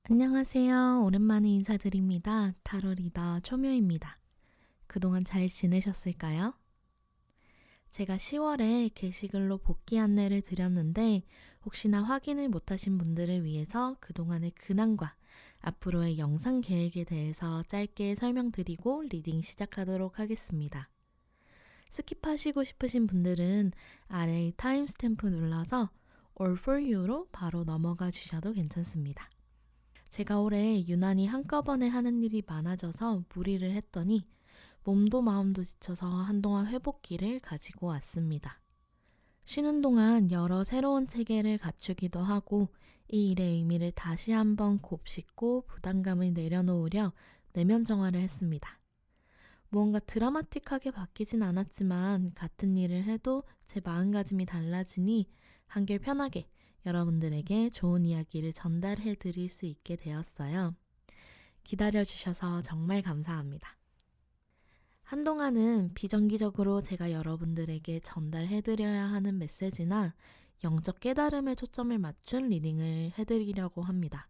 안녕하세요. 오랜만에 인사드립니다. 타로 리더 초묘입니다. 그동안 잘 지내셨을까요? 제가 10월에 게시글로 복귀 안내를 드렸는데 혹시나 확인을 못하신 분들을 위해서 그동안의 근황과 앞으로의 영상 계획에 대해서 짧게 설명드리고 리딩 시작하도록 하겠습니다. 스킵하시고 싶으신 분들은 아래 타임스탬프 눌러서 All for You로 바로 넘어가 주셔도 괜찮습니다. 제가 올해 유난히 한꺼번에 하는 일이 많아져서 무리를 했더니 몸도 마음도 지쳐서 한동안 회복기를 가지고 왔습니다. 쉬는 동안 여러 새로운 체계를 갖추기도 하고 이 일의 의미를 다시 한번 곱씹고 부담감을 내려놓으려 내면 정화를 했습니다. 무언가 드라마틱하게 바뀌진 않았지만 같은 일을 해도 제 마음가짐이 달라지니 한결 편하게 여러분들에게 좋은 이야기를 전달해 드릴 수 있게 되었어요. 기다려주셔서 정말 감사합니다. 한동안은 비정기적으로 제가 여러분들에게 전달해 드려야 하는 메시지나 영적 깨달음에 초점을 맞춘 리딩을 해드리려고 합니다.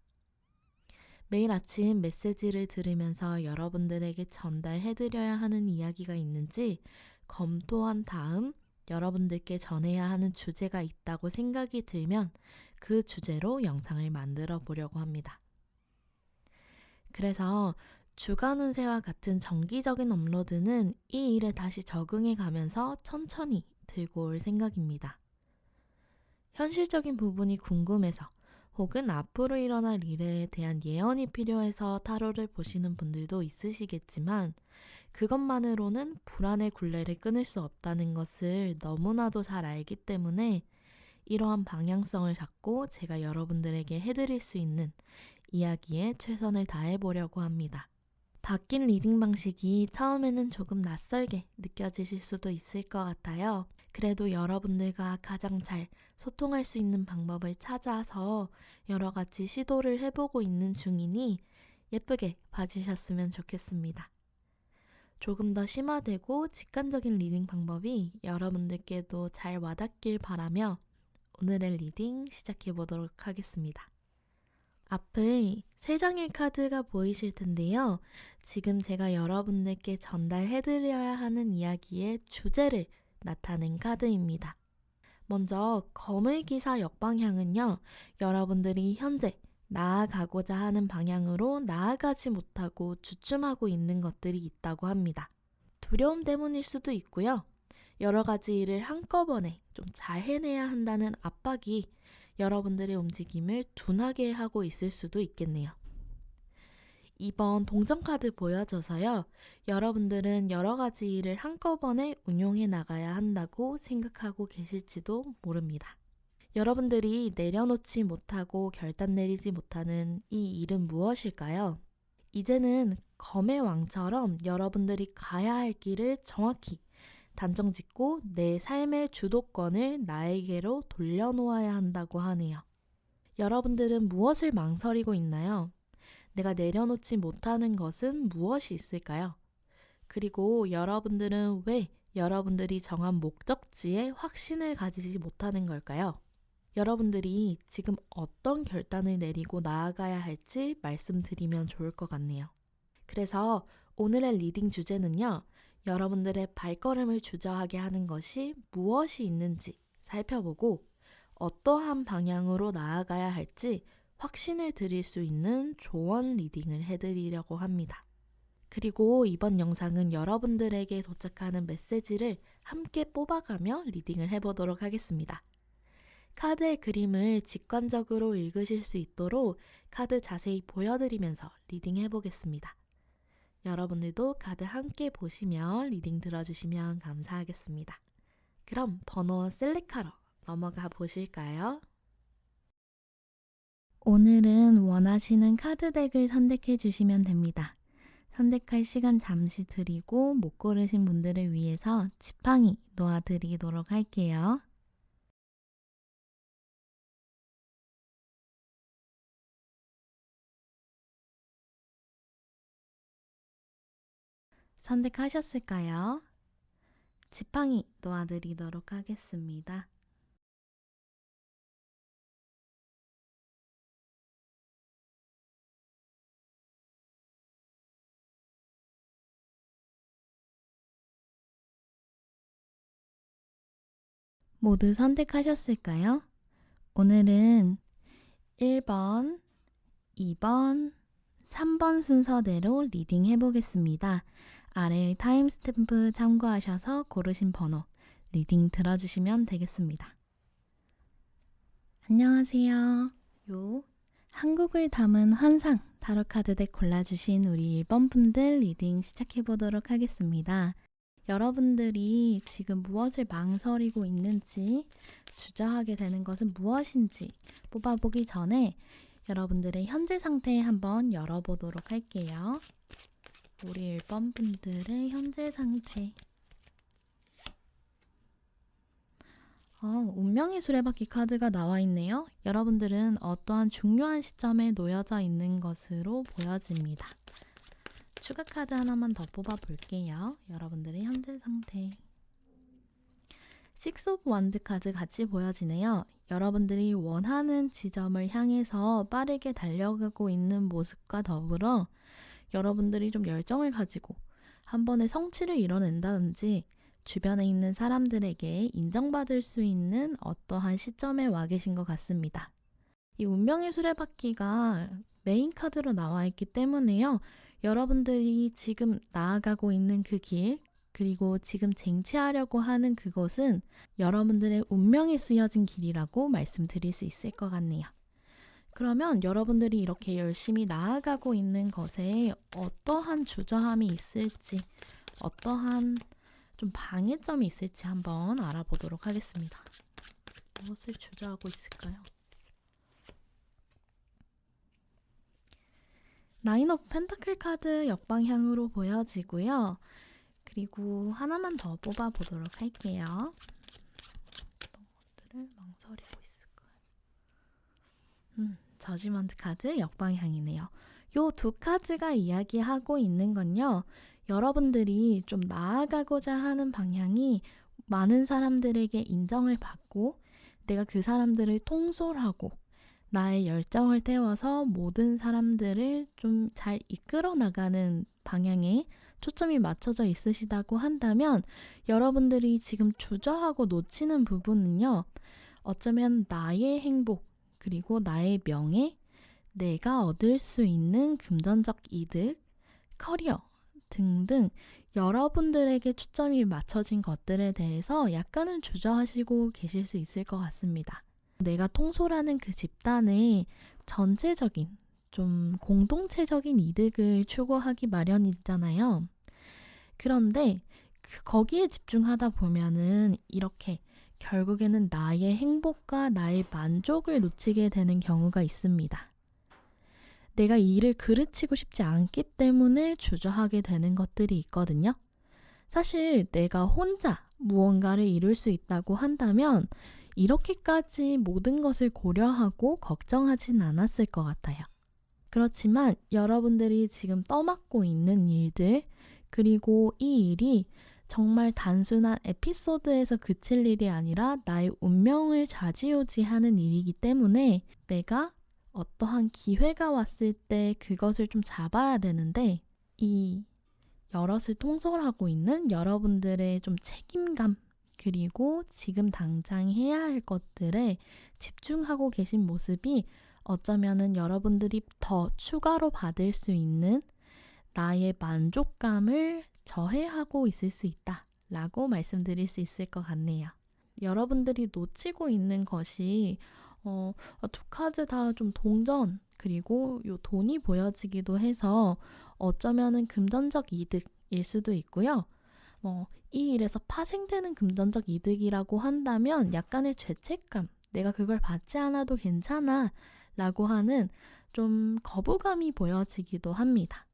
매일 아침 메시지를 들으면서 여러분들에게 전달해 드려야 하는 이야기가 있는지 검토한 다음 여러분들께 전해야 하는 주제가 있다고 생각이 들면 그 주제로 영상을 만들어 보려고 합니다. 그래서 주간 운세와 같은 정기적인 업로드는 이 일에 다시 적응해 가면서 천천히 들고 올 생각입니다. 현실적인 부분이 궁금해서 혹은 앞으로 일어날 일에 대한 예언이 필요해서 타로를 보시는 분들도 있으시겠지만 그것만으로는 불안의 굴레를 끊을 수 없다는 것을 너무나도 잘 알기 때문에 이러한 방향성을 잡고 제가 여러분들에게 해드릴 수 있는 이야기에 최선을 다해보려고 합니다. 바뀐 리딩 방식이 처음에는 조금 낯설게 느껴지실 수도 있을 것 같아요. 그래도 여러분들과 가장 잘 소통할 수 있는 방법을 찾아서 여러 가지 시도를 해보고 있는 중이니 예쁘게 봐주셨으면 좋겠습니다. 조금 더 심화되고 직관적인 리딩 방법이 여러분들께도 잘 와닿길 바라며 오늘의 리딩 시작해 보도록 하겠습니다. 앞에 세 장의 카드가 보이실 텐데요. 지금 제가 여러분들께 전달해드려야 하는 이야기의 주제를 나타낸 카드입니다. 먼저 검의 기사 역방향은요. 여러분들이 현재 나아가고자 하는 방향으로 나아가지 못하고 주춤하고 있는 것들이 있다고 합니다. 두려움 때문일 수도 있고요. 여러 가지 일을 한꺼번에 좀 잘 해내야 한다는 압박이 여러분들의 움직임을 둔하게 하고 있을 수도 있겠네요. 이번 동전카드 보여져서요. 여러분들은 여러 가지 일을 한꺼번에 운용해 나가야 한다고 생각하고 계실지도 모릅니다. 여러분들이 내려놓지 못하고 결단 내리지 못하는 이 일은 무엇일까요? 이제는 검의 왕처럼 여러분들이 가야 할 길을 정확히 단정 짓고 내 삶의 주도권을 나에게로 돌려놓아야 한다고 하네요. 여러분들은 무엇을 망설이고 있나요? 내가 내려놓지 못하는 것은 무엇이 있을까요? 그리고 여러분들은 왜 여러분들이 정한 목적지에 확신을 가지지 못하는 걸까요? 여러분들이 지금 어떤 결단을 내리고 나아가야 할지 말씀드리면 좋을 것 같네요. 그래서 오늘의 리딩 주제는요. 여러분들의 발걸음을 주저하게 하는 것이 무엇이 있는지 살펴보고 어떠한 방향으로 나아가야 할지 확신을 드릴 수 있는 조언 리딩을 해드리려고 합니다. 그리고 이번 영상은 여러분들에게 도착하는 메시지를 함께 뽑아가며 리딩을 해보도록 하겠습니다. 카드의 그림을 직관적으로 읽으실 수 있도록 카드 자세히 보여드리면서 리딩 해보겠습니다. 여러분들도 카드 함께 보시며 리딩 들어주시면 감사하겠습니다. 그럼 번호 셀렉하러 넘어가 보실까요? 오늘은 원하시는 카드 덱을 선택해 주시면 됩니다. 선택할 시간 잠시 드리고 못 고르신 분들을 위해서 지팡이 놓아드리도록 할게요. 선택하셨을까요? 지팡이 놓아드리도록 하겠습니다. 모두 선택하셨을까요? 오늘은 1번, 2번, 3번 순서대로 리딩 해보겠습니다. 아래 타임스탬프 참고하셔서 고르신 번호 리딩 들어주시면 되겠습니다. 안녕하세요. 한국을 담은 환상 타로카드 덱 골라주신 우리 1번 분들 리딩 시작해보도록 하겠습니다. 여러분들이 지금 무엇을 망설이고 있는지, 주저하게 되는 것은 무엇인지 뽑아보기 전에 여러분들의 현재 상태 한번 열어보도록 할게요. 우리 1번 분들의 현재 상태. 운명의 수레바퀴 카드가 나와 있네요. 여러분들은 어떠한 중요한 시점에 놓여져 있는 것으로 보여집니다. 추가 카드 하나만 더 뽑아볼게요. 여러분들의 현재 상태. 식스 오브 원드 카드 같이 보여지네요. 여러분들이 원하는 지점을 향해서 빠르게 달려가고 있는 모습과 더불어 여러분들이 좀 열정을 가지고 한 번에 성취를 이뤄낸다든지 주변에 있는 사람들에게 인정받을 수 있는 어떠한 시점에 와 계신 것 같습니다. 이 운명의 수레바퀴가 메인 카드로 나와 있기 때문에요. 여러분들이 지금 나아가고 있는 그 길, 그리고 지금 쟁취하려고 하는 그것은 여러분들의 운명에 쓰여진 길이라고 말씀드릴 수 있을 것 같네요. 그러면 여러분들이 이렇게 열심히 나아가고 있는 것에 어떠한 주저함이 있을지, 어떠한 좀 방해점이 있을지 한번 알아보도록 하겠습니다. 무엇을 주저하고 있을까요? 나인 오브 펜타클 카드 역방향으로 보여지고요. 그리고 하나만 더 뽑아보도록 할게요. 어떤 것들을 망설이고 있을까요? 저지먼트 카드 역방향이네요. 요 두 카드가 이야기하고 있는 건요. 여러분들이 좀 나아가고자 하는 방향이 많은 사람들에게 인정을 받고 내가 그 사람들을 통솔하고 나의 열정을 태워서 모든 사람들을 좀 잘 이끌어 나가는 방향에 초점이 맞춰져 있으시다고 한다면 여러분들이 지금 주저하고 놓치는 부분은요. 어쩌면 나의 행복, 그리고 나의 명예, 내가 얻을 수 있는 금전적 이득, 커리어 등등 여러분들에게 초점이 맞춰진 것들에 대해서 약간은 주저하시고 계실 수 있을 것 같습니다. 내가 통솔하는 그 집단의 전체적인, 좀 공동체적인 이득을 추구하기 마련이잖아요. 그런데 거기에 집중하다 보면은 이렇게 결국에는 나의 행복과 나의 만족을 놓치게 되는 경우가 있습니다. 내가 이 일을 그르치고 싶지 않기 때문에 주저하게 되는 것들이 있거든요. 사실 내가 혼자 무언가를 이룰 수 있다고 한다면 이렇게까지 모든 것을 고려하고 걱정하진 않았을 것 같아요. 그렇지만 여러분들이 지금 떠맡고 있는 일들, 그리고 이 일이 정말 단순한 에피소드에서 그칠 일이 아니라 나의 운명을 좌지우지하는 일이기 때문에 내가 어떠한 기회가 왔을 때 그것을 좀 잡아야 되는데 이 여럿을 통솔하고 있는 여러분들의 좀 책임감, 그리고 지금 당장 해야 할 것들에 집중하고 계신 모습이 어쩌면은 여러분들이 더 추가로 받을 수 있는 나의 만족감을 저해하고 있을 수 있다 라고 말씀드릴 수 있을 것 같네요. 여러분들이 놓치고 있는 것이 두 카드 다 좀 동전, 그리고 요 돈이 보여지기도 해서 어쩌면은 금전적 이득일 수도 있고요. 이 일에서 파생되는 금전적 이득이라고 한다면 약간의 죄책감, 내가 그걸 받지 않아도 괜찮아 라고 하는 좀 거부감이 보여지기도 합니다.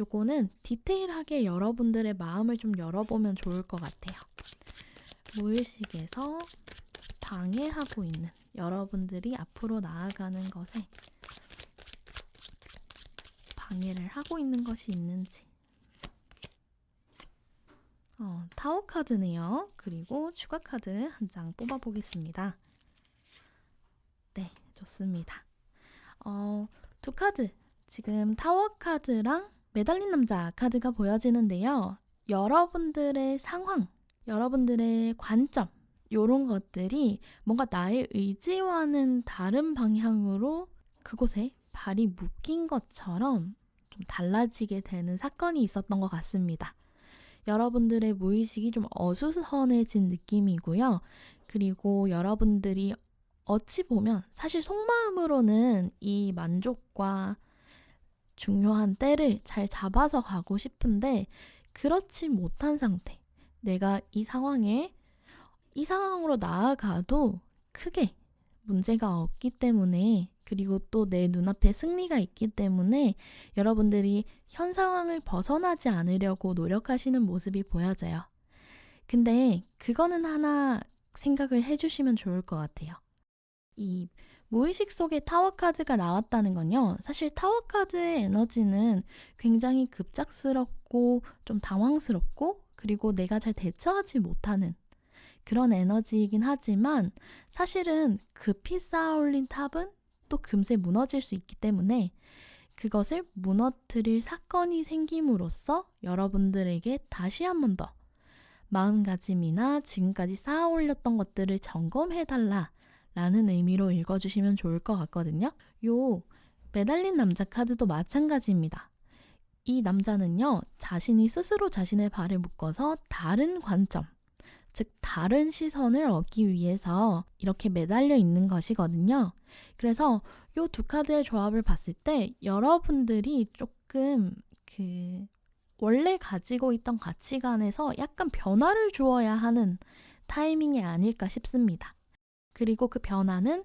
요거는 디테일하게 여러분들의 마음을 좀 열어보면 좋을 것 같아요. 무의식에서 방해하고 있는 여러분들이 앞으로 나아가는 것에 방해를 하고 있는 것이 있는지. 타워 카드네요. 그리고 추가 카드 한 장 뽑아보겠습니다. 네, 좋습니다. 두 카드, 지금 타워 카드랑 매달린 남자 카드가 보여지는데요. 여러분들의 상황, 여러분들의 관점, 요런 것들이 뭔가 나의 의지와는 다른 방향으로 그곳에 발이 묶인 것처럼 좀 달라지게 되는 사건이 있었던 것 같습니다. 여러분들의 무의식이 좀 어수선해진 느낌이고요. 그리고 여러분들이 어찌 보면 사실 속마음으로는 이 만족과 중요한 때를 잘 잡아서 가고 싶은데 그렇지 못한 상태. 내가 이 상황으로 나아가도 크게 문제가 없기 때문에, 그리고 또 내 눈앞에 승리가 있기 때문에 여러분들이 현 상황을 벗어나지 않으려고 노력하시는 모습이 보여져요. 근데 그거는 하나 생각을 해주시면 좋을 것 같아요. 이 무의식 속에 타워 카드가 나왔다는 건요. 사실 타워 카드의 에너지는 굉장히 급작스럽고 좀 당황스럽고 그리고 내가 잘 대처하지 못하는 그런 에너지이긴 하지만 사실은 급히 쌓아올린 탑은 또 금세 무너질 수 있기 때문에 그것을 무너뜨릴 사건이 생김으로써 여러분들에게 다시 한 번 더 마음가짐이나 지금까지 쌓아올렸던 것들을 점검해달라 라는 의미로 읽어주시면 좋을 것 같거든요. 요 매달린 남자 카드도 마찬가지입니다. 이 남자는요, 자신이 스스로 자신의 발을 묶어서 다른 관점, 즉 다른 시선을 얻기 위해서 이렇게 매달려 있는 것이거든요. 그래서 요 두 카드의 조합을 봤을 때 여러분들이 조금 원래 가지고 있던 가치관에서 약간 변화를 주어야 하는 타이밍이 아닐까 싶습니다. 그리고 그 변화는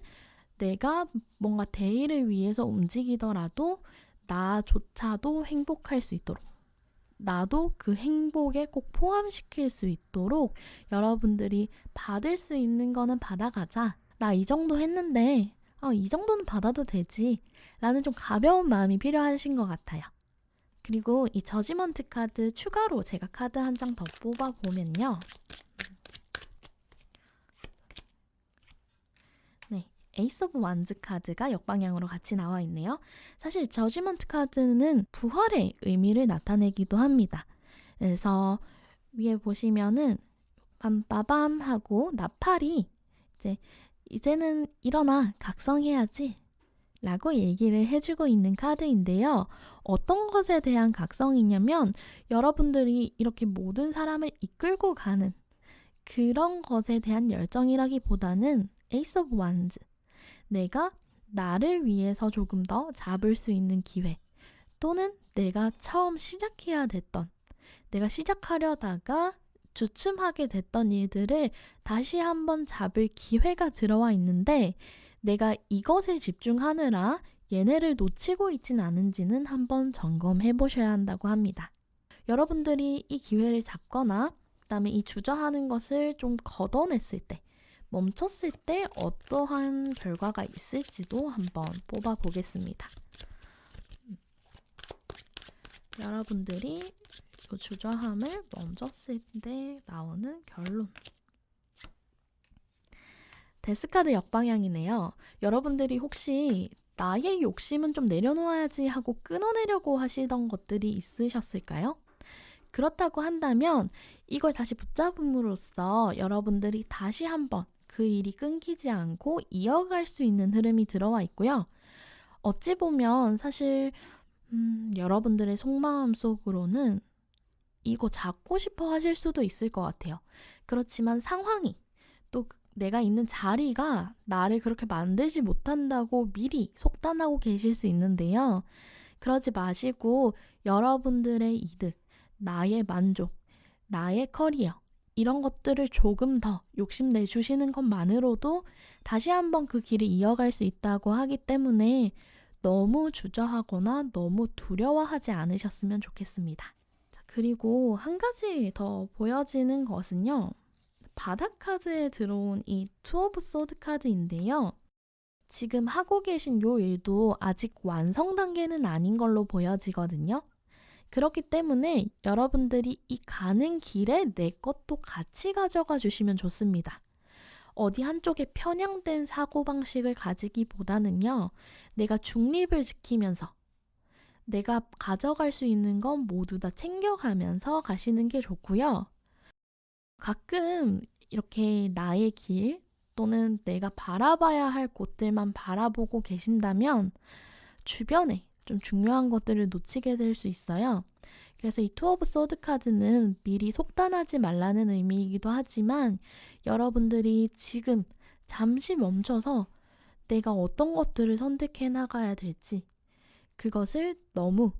내가 뭔가 대의를 위해서 움직이더라도 나조차도 행복할 수 있도록, 나도 그 행복에 꼭 포함시킬 수 있도록 여러분들이 받을 수 있는 거는 받아가자. 나 이 정도 했는데 이 정도는 받아도 되지 라는 좀 가벼운 마음이 필요하신 것 같아요. 그리고 이 저지먼트 카드 추가로 제가 카드 한 장 더 뽑아보면요. 에이스 오브 완즈 카드가 역방향으로 같이 나와 있네요. 사실 저지먼트 카드는 부활의 의미를 나타내기도 합니다. 그래서 위에 보시면은 빰빠밤 하고 나팔이 이제는 일어나 각성해야지 라고 얘기를 해주고 있는 카드인데요. 어떤 것에 대한 각성이냐면 여러분들이 이렇게 모든 사람을 이끌고 가는 그런 것에 대한 열정이라기보다는 에이스 오브 완즈, 내가 나를 위해서 조금 더 잡을 수 있는 기회, 또는 내가 처음 시작해야 됐던, 내가 시작하려다가 주춤하게 됐던 일들을 다시 한번 잡을 기회가 들어와 있는데 내가 이것에 집중하느라 얘네를 놓치고 있진 않은지는 한번 점검해 보셔야 한다고 합니다. 여러분들이 이 기회를 잡거나 그다음에 이 주저하는 것을 좀 걷어냈을 때, 멈췄을 때 어떠한 결과가 있을지도 한번 뽑아보겠습니다. 여러분들이 이 주저함을 멈췄을 때 나오는 결론. 데스카드 역방향이네요. 여러분들이 혹시 나의 욕심은 좀 내려놓아야지 하고 끊어내려고 하시던 것들이 있으셨을까요? 그렇다고 한다면 이걸 다시 붙잡음으로써 여러분들이 다시 한번 그 일이 끊기지 않고 이어갈 수 있는 흐름이 들어와 있고요. 어찌 보면 사실 여러분들의 속마음 속으로는 이거 잡고 싶어 하실 수도 있을 것 같아요. 그렇지만 상황이, 또 내가 있는 자리가 나를 그렇게 만들지 못한다고 미리 속단하고 계실 수 있는데요. 그러지 마시고 여러분들의 이득, 나의 만족, 나의 커리어, 이런 것들을 조금 더 욕심내주시는 것만으로도 다시 한번 그 길을 이어갈 수 있다고 하기 때문에 너무 주저하거나 너무 두려워하지 않으셨으면 좋겠습니다. 자, 그리고 한 가지 더 보여지는 것은요. 바닥 카드에 들어온 이 투 오브 소드 카드인데요. 지금 하고 계신 요 일도 아직 완성 단계는 아닌 걸로 보여지거든요. 그렇기 때문에 여러분들이 이 가는 길에 내 것도 같이 가져가 주시면 좋습니다. 어디 한쪽에 편향된 사고방식을 가지기보다는요. 내가 중립을 지키면서 내가 가져갈 수 있는 건 모두 다 챙겨가면서 가시는 게 좋고요. 가끔 이렇게 나의 길 또는 내가 바라봐야 할 곳들만 바라보고 계신다면 주변에 좀 중요한 것들을 놓치게 될 수 있어요. 그래서 이 투 오브 소드 카드는 미리 속단하지 말라는 의미이기도 하지만 여러분들이 지금 잠시 멈춰서 내가 어떤 것들을 선택해 나가야 될지 그것을 너무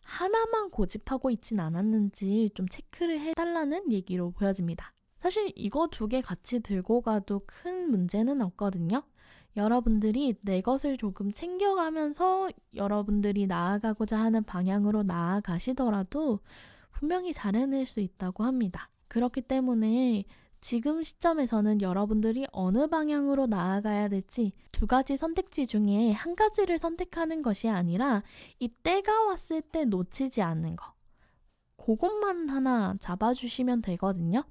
하나만 고집하고 있진 않았는지 좀 체크를 해달라는 얘기로 보여집니다. 사실 이거 두 개 같이 들고 가도 큰 문제는 없거든요. 여러분들이 내 것을 조금 챙겨가면서 여러분들이 나아가고자 하는 방향으로 나아가시더라도 분명히 잘 해낼 수 있다고 합니다. 그렇기 때문에 지금 시점에서는 여러분들이 어느 방향으로 나아가야 될지 두 가지 선택지 중에 한 가지를 선택하는 것이 아니라 이 때가 왔을 때 놓치지 않는 거. 그것만 하나 잡아주시면 되거든요.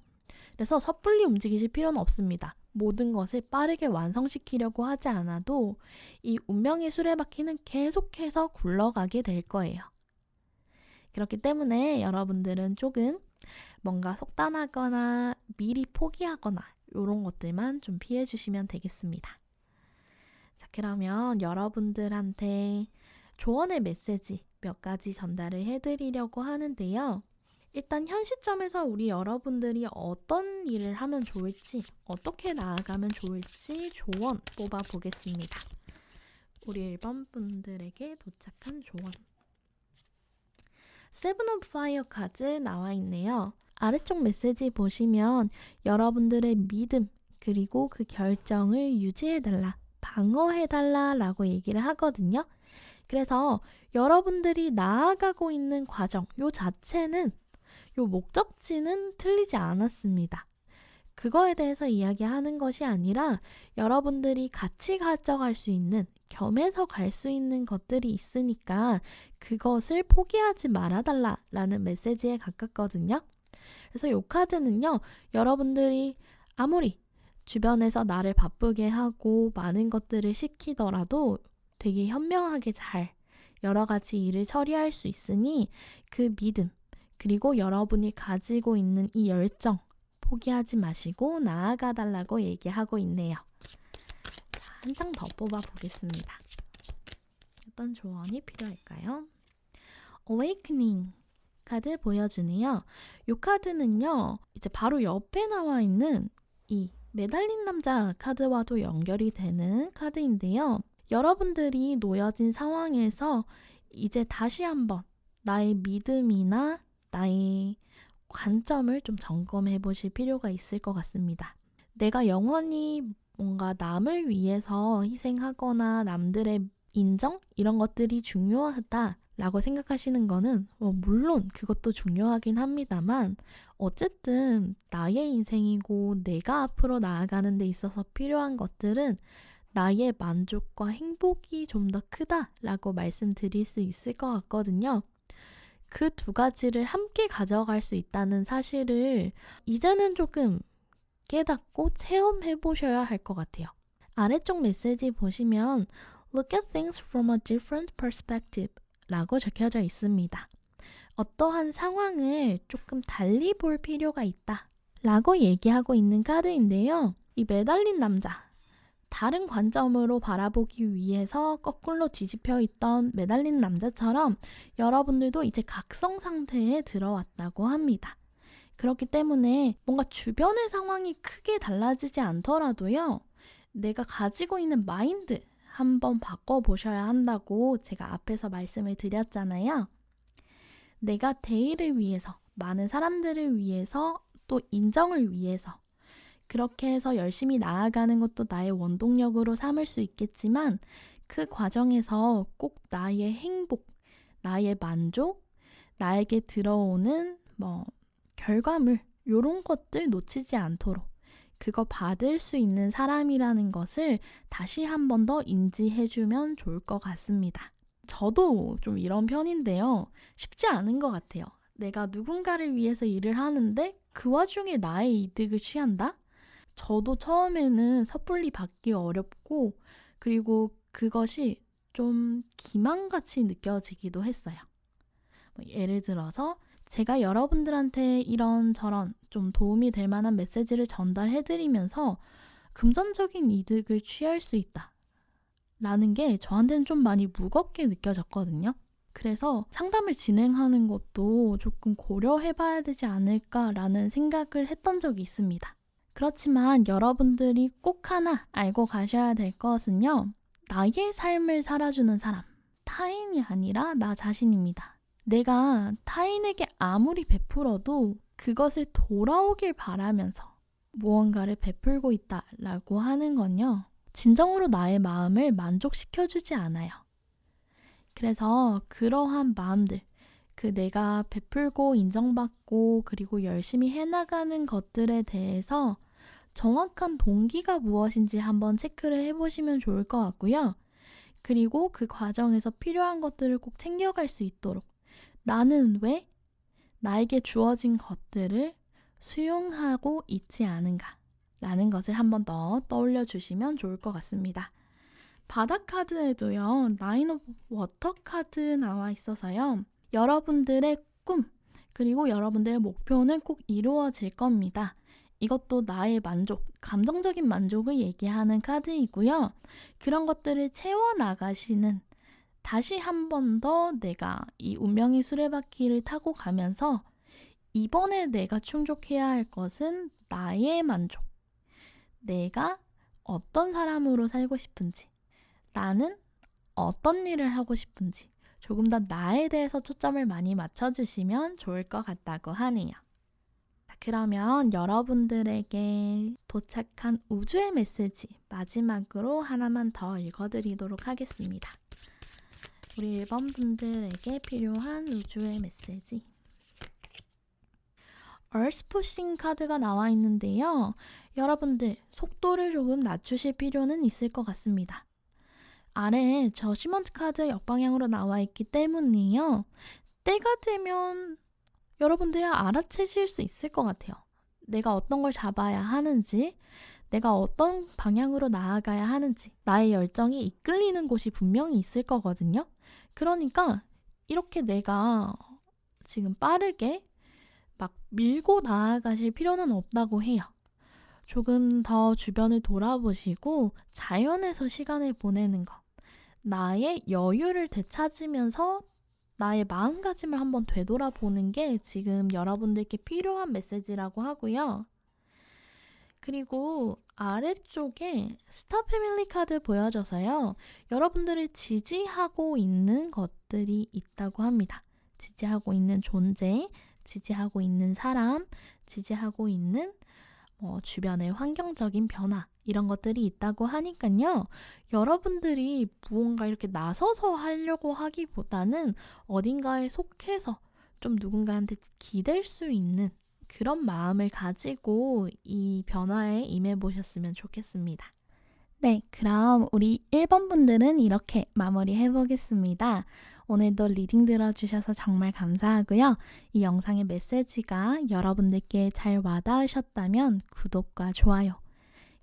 그래서 섣불리 움직이실 필요는 없습니다. 모든 것을 빠르게 완성시키려고 하지 않아도 이 운명의 수레바퀴는 계속해서 굴러가게 될 거예요. 그렇기 때문에 여러분들은 조금 뭔가 속단하거나 미리 포기하거나 이런 것들만 좀 피해 주시면 되겠습니다. 자, 그러면 여러분들한테 조언의 메시지 몇 가지 전달을 해드리려고 하는데요. 일단 현 시점에서 우리 여러분들이 어떤 일을 하면 좋을지, 어떻게 나아가면 좋을지 조언 뽑아보겠습니다. 우리 1번 분들에게 도착한 조언. 세븐 오브 파이어 카드 나와 있네요. 아래쪽 메시지 보시면 여러분들의 믿음 그리고 그 결정을 유지해달라, 방어해달라 라고 얘기를 하거든요. 그래서 여러분들이 나아가고 있는 과정 요 자체는 요 목적지는 틀리지 않았습니다. 그거에 대해서 이야기하는 것이 아니라 여러분들이 같이 가져갈 수 있는 겸해서 갈 수 있는 것들이 있으니까 그것을 포기하지 말아달라라는 메시지에 가깝거든요. 그래서 이 카드는요. 여러분들이 아무리 주변에서 나를 바쁘게 하고 많은 것들을 시키더라도 되게 현명하게 잘 여러 가지 일을 처리할 수 있으니 그 믿음 그리고 여러분이 가지고 있는 이 열정 포기하지 마시고 나아가 달라고 얘기하고 있네요. 한 장 더 뽑아보겠습니다. 어떤 조언이 필요할까요? Awakening 카드 보여주네요. 이 카드는요. 이제 바로 옆에 나와 있는 이 매달린 남자 카드와도 연결이 되는 카드인데요. 여러분들이 놓여진 상황에서 이제 다시 한번 나의 믿음이나 나의 관점을 좀 점검해 보실 필요가 있을 것 같습니다. 내가 영원히 뭔가 남을 위해서 희생하거나 남들의 인정? 이런 것들이 중요하다라고 생각하시는 거는 물론 그것도 중요하긴 합니다만 어쨌든 나의 인생이고 내가 앞으로 나아가는 데 있어서 필요한 것들은 나의 만족과 행복이 좀 더 크다라고 말씀드릴 수 있을 것 같거든요. 그 두 가지를 함께 가져갈 수 있다는 사실을 이제는 조금 깨닫고 체험해 보셔야 할 것 같아요. 아래쪽 메시지 보시면 Look at things from a different perspective 라고 적혀져 있습니다. 어떠한 상황을 조금 달리 볼 필요가 있다 라고 얘기하고 있는 카드인데요. 이 매달린 남자, 다른 관점으로 바라보기 위해서 거꾸로 뒤집혀 있던 매달린 남자처럼 여러분들도 이제 각성 상태에 들어왔다고 합니다. 그렇기 때문에 뭔가 주변의 상황이 크게 달라지지 않더라도요. 내가 가지고 있는 마인드 한번 바꿔보셔야 한다고 제가 앞에서 말씀을 드렸잖아요. 내가 대의를 위해서, 많은 사람들을 위해서, 또 인정을 위해서 그렇게 해서 열심히 나아가는 것도 나의 원동력으로 삼을 수 있겠지만 그 과정에서 꼭 나의 행복, 나의 만족, 나에게 들어오는 결과물 이런 것들 놓치지 않도록 그거 받을 수 있는 사람이라는 것을 다시 한 번 더 인지해주면 좋을 것 같습니다. 저도 좀 이런 편인데요. 쉽지 않은 것 같아요. 내가 누군가를 위해서 일을 하는데 그 와중에 나의 이득을 취한다? 저도 처음에는 섣불리 받기 어렵고 그리고 그것이 좀 기만같이 느껴지기도 했어요. 예를 들어서 제가 여러분들한테 이런저런 좀 도움이 될 만한 메시지를 전달해드리면서 금전적인 이득을 취할 수 있다 라는 게 저한테는 좀 많이 무겁게 느껴졌거든요. 그래서 상담을 진행하는 것도 조금 고려해봐야 되지 않을까라는 생각을 했던 적이 있습니다. 그렇지만 여러분들이 꼭 하나 알고 가셔야 될 것은요. 나의 삶을 살아주는 사람, 타인이 아니라 나 자신입니다. 내가 타인에게 아무리 베풀어도 그것을 돌아오길 바라면서 무언가를 베풀고 있다라고 하는 건요. 진정으로 나의 마음을 만족시켜주지 않아요. 그래서 그러한 마음들, 내가 베풀고 인정받고 그리고 열심히 해나가는 것들에 대해서 정확한 동기가 무엇인지 한번 체크를 해보시면 좋을 것 같고요. 그리고 그 과정에서 필요한 것들을 꼭 챙겨갈 수 있도록 나는 왜 나에게 주어진 것들을 수용하고 있지 않은가 라는 것을 한번 더 떠올려 주시면 좋을 것 같습니다. 바다 카드에도요. 나인 오브 워터 카드 나와 있어서요. 여러분들의 꿈 그리고 여러분들의 목표는 꼭 이루어질 겁니다. 이것도 나의 만족, 감정적인 만족을 얘기하는 카드이고요. 그런 것들을 채워나가시는 다시 한 번 더 내가 이 운명의 수레바퀴를 타고 가면서 이번에 내가 충족해야 할 것은 나의 만족. 내가 어떤 사람으로 살고 싶은지, 나는 어떤 일을 하고 싶은지 조금 더 나에 대해서 초점을 많이 맞춰주시면 좋을 것 같다고 하네요. 그러면 여러분들에게 도착한 우주의 메시지 마지막으로 하나만 더 읽어드리도록 하겠습니다. 우리 1번 분들에게 필요한 우주의 메시지. Earth Pushing 카드가 나와 있는데요. 여러분들 속도를 조금 낮추실 필요는 있을 것 같습니다. 아래에 저지먼트 카드 역방향으로 나와 있기 때문이요. 때가 되면 여러분들이 알아채실 수 있을 것 같아요. 내가 어떤 걸 잡아야 하는지, 내가 어떤 방향으로 나아가야 하는지, 나의 열정이 이끌리는 곳이 분명히 있을 거거든요. 그러니까 이렇게 내가 지금 빠르게 막 밀고 나아가실 필요는 없다고 해요. 조금 더 주변을 돌아보시고 자연에서 시간을 보내는 것, 나의 여유를 되찾으면서 나의 마음가짐을 한번 되돌아보는 게 지금 여러분들께 필요한 메시지라고 하고요. 그리고 아래쪽에 스타 패밀리 카드 보여줘서요. 여러분들을 지지하고 있는 것들이 있다고 합니다. 지지하고 있는 존재, 지지하고 있는 사람, 지지하고 있는 주변의 환경적인 변화 이런 것들이 있다고 하니까요. 여러분들이 무언가 이렇게 나서서 하려고 하기보다는 어딘가에 속해서 좀 누군가한테 기댈 수 있는 그런 마음을 가지고 이 변화에 임해보셨으면 좋겠습니다. 네, 그럼 우리 1번 분들은 이렇게 마무리해보겠습니다. 오늘도 리딩 들어주셔서 정말 감사하고요. 이 영상의 메시지가 여러분들께 잘 와닿으셨다면 구독과 좋아요,